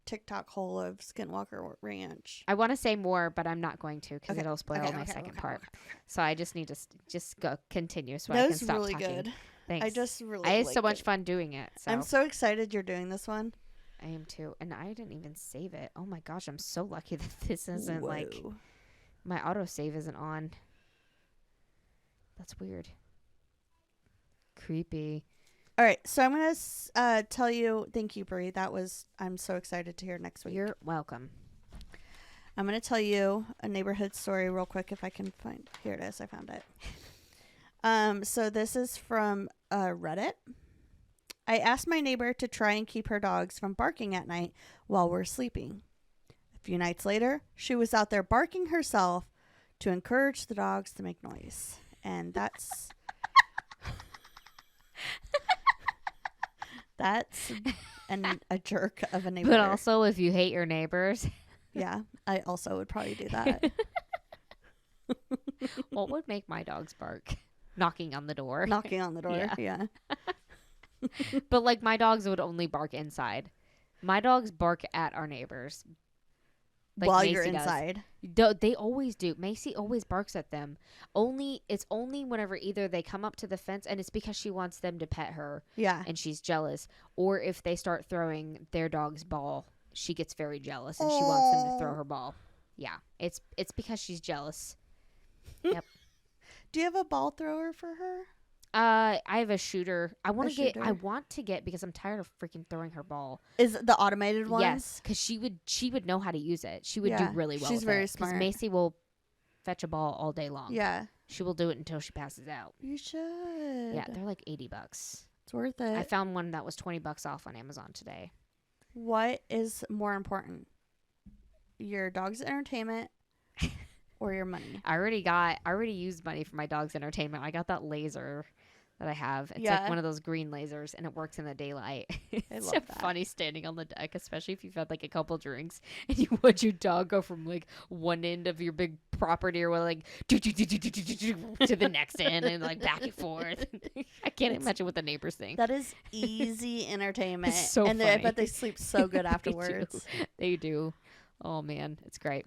TikTok hole of Skinwalker Ranch. I want to say more, but I'm not going to, because Okay. it'll spoil my second part. So I just need to just go continue so I That can was stop really talking. good. Thanks. I just really I had so liked much it. fun doing it. So I'm so excited you're doing this one. I am too. And I didn't even save it. Oh my gosh, I'm so lucky that this isn't like Whoa. my autosave isn't on. That's weird. Creepy. All right, so I'm going to tell you, thank you, Brie. I'm so excited to hear next week. You're welcome. I'm going to tell you a neighborhood story real quick if I can find, here it is, I found it. So this is from Reddit. I asked my neighbor to try and keep her dogs from barking at night while we're sleeping. A few nights later, she was out there barking herself to encourage the dogs to make noise. And that's a jerk of a neighbor. But also, if you hate your neighbors, Yeah, I also would probably do that. what would make my dogs bark? Knocking on the door. Knocking on the door. Yeah. Yeah. But like my dogs would only bark inside. My dogs bark at our neighbors. Like While Macy you're does. inside. They always do. Macy always barks at them. It's only whenever either they come up to the fence, and it's because she wants them to pet her Yeah. and she's jealous, or if they start throwing their dog's ball, she gets very jealous and she wants them to throw her ball. Yeah. It's because she's jealous. Yep. Do you have a ball thrower for her? I have a shooter. I want shooter. to get because I'm tired of freaking throwing her ball. Is it the automated ones? Yes, because she would know how to use it. She would do Yeah, really well. she's with very it, 'cause smart. Macy will fetch a ball all day long. Yeah. She will do it until she passes out. You should. Yeah, they're like $80. It's worth it. I found one that was $20 off on Amazon today. What is more important? Your dog's entertainment or your money? I already used money for my dog's entertainment. I got that laser that I have. It's Yeah. like one of those green lasers, and it works in the daylight. It's love so that. funny standing on the deck, especially if you've had like a couple drinks and you watch your dog go from like one end of your big property or like to the next end and like back and forth. I can't imagine what the neighbors think. That is easy entertainment. It's so and I funny. bet they sleep so good They do. afterwards. They do. Oh man, it's great.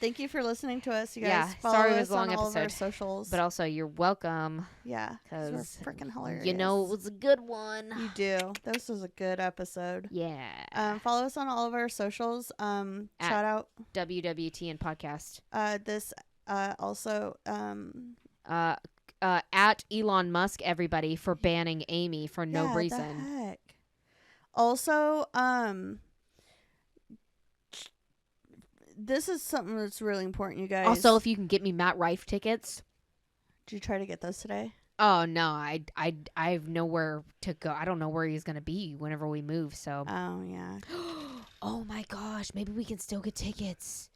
Thank you for listening to us, you guys. Yeah, Follow sorry it us was a long on all of our episode, socials. But also, you're welcome. Yeah, because we're 'cause freaking hilarious. You know, it was a good one. You do. This was a good episode. Yeah. Follow us on all of our socials. Shout out WWTN podcast. this also At Elon Musk, everybody, for banning Amy for no yeah, the reason. heck. Also, this is something that's really important, you guys. Also, if you can get me Matt Rife tickets. did you try to get those today? Oh no, I have nowhere to go. I don't know where he's gonna be whenever we move. So. Oh yeah. Oh my gosh, maybe we can still get tickets.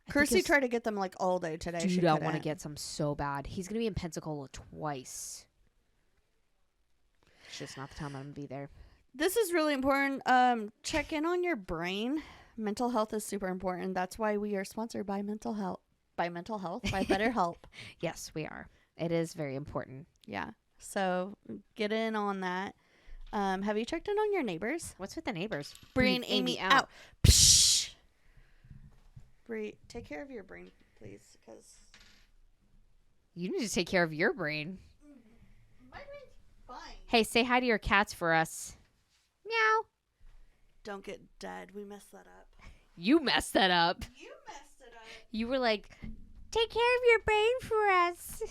I think Kirsty it's- tried to get them like all day today. She Dude, I want to couldn't. get some so bad. He's gonna be in Pensacola twice. It's just not the time I'm gonna be there. This is really important. Check in on your brain. Mental health is super important. That's why we are sponsored by Mental Health. By BetterHelp. Yes, we are. It is very important. Yeah. So get in on that. Have you checked in on your neighbors? What's with the neighbors? Bring Amy out. Psh! Bree, take care of your brain, please, because You need to take care of your brain. my brain's fine. Hey, say hi to your cats for us. Meow. Don't get dead. We messed that up. You messed that up. You messed it up. You were like, take care of your brain for us.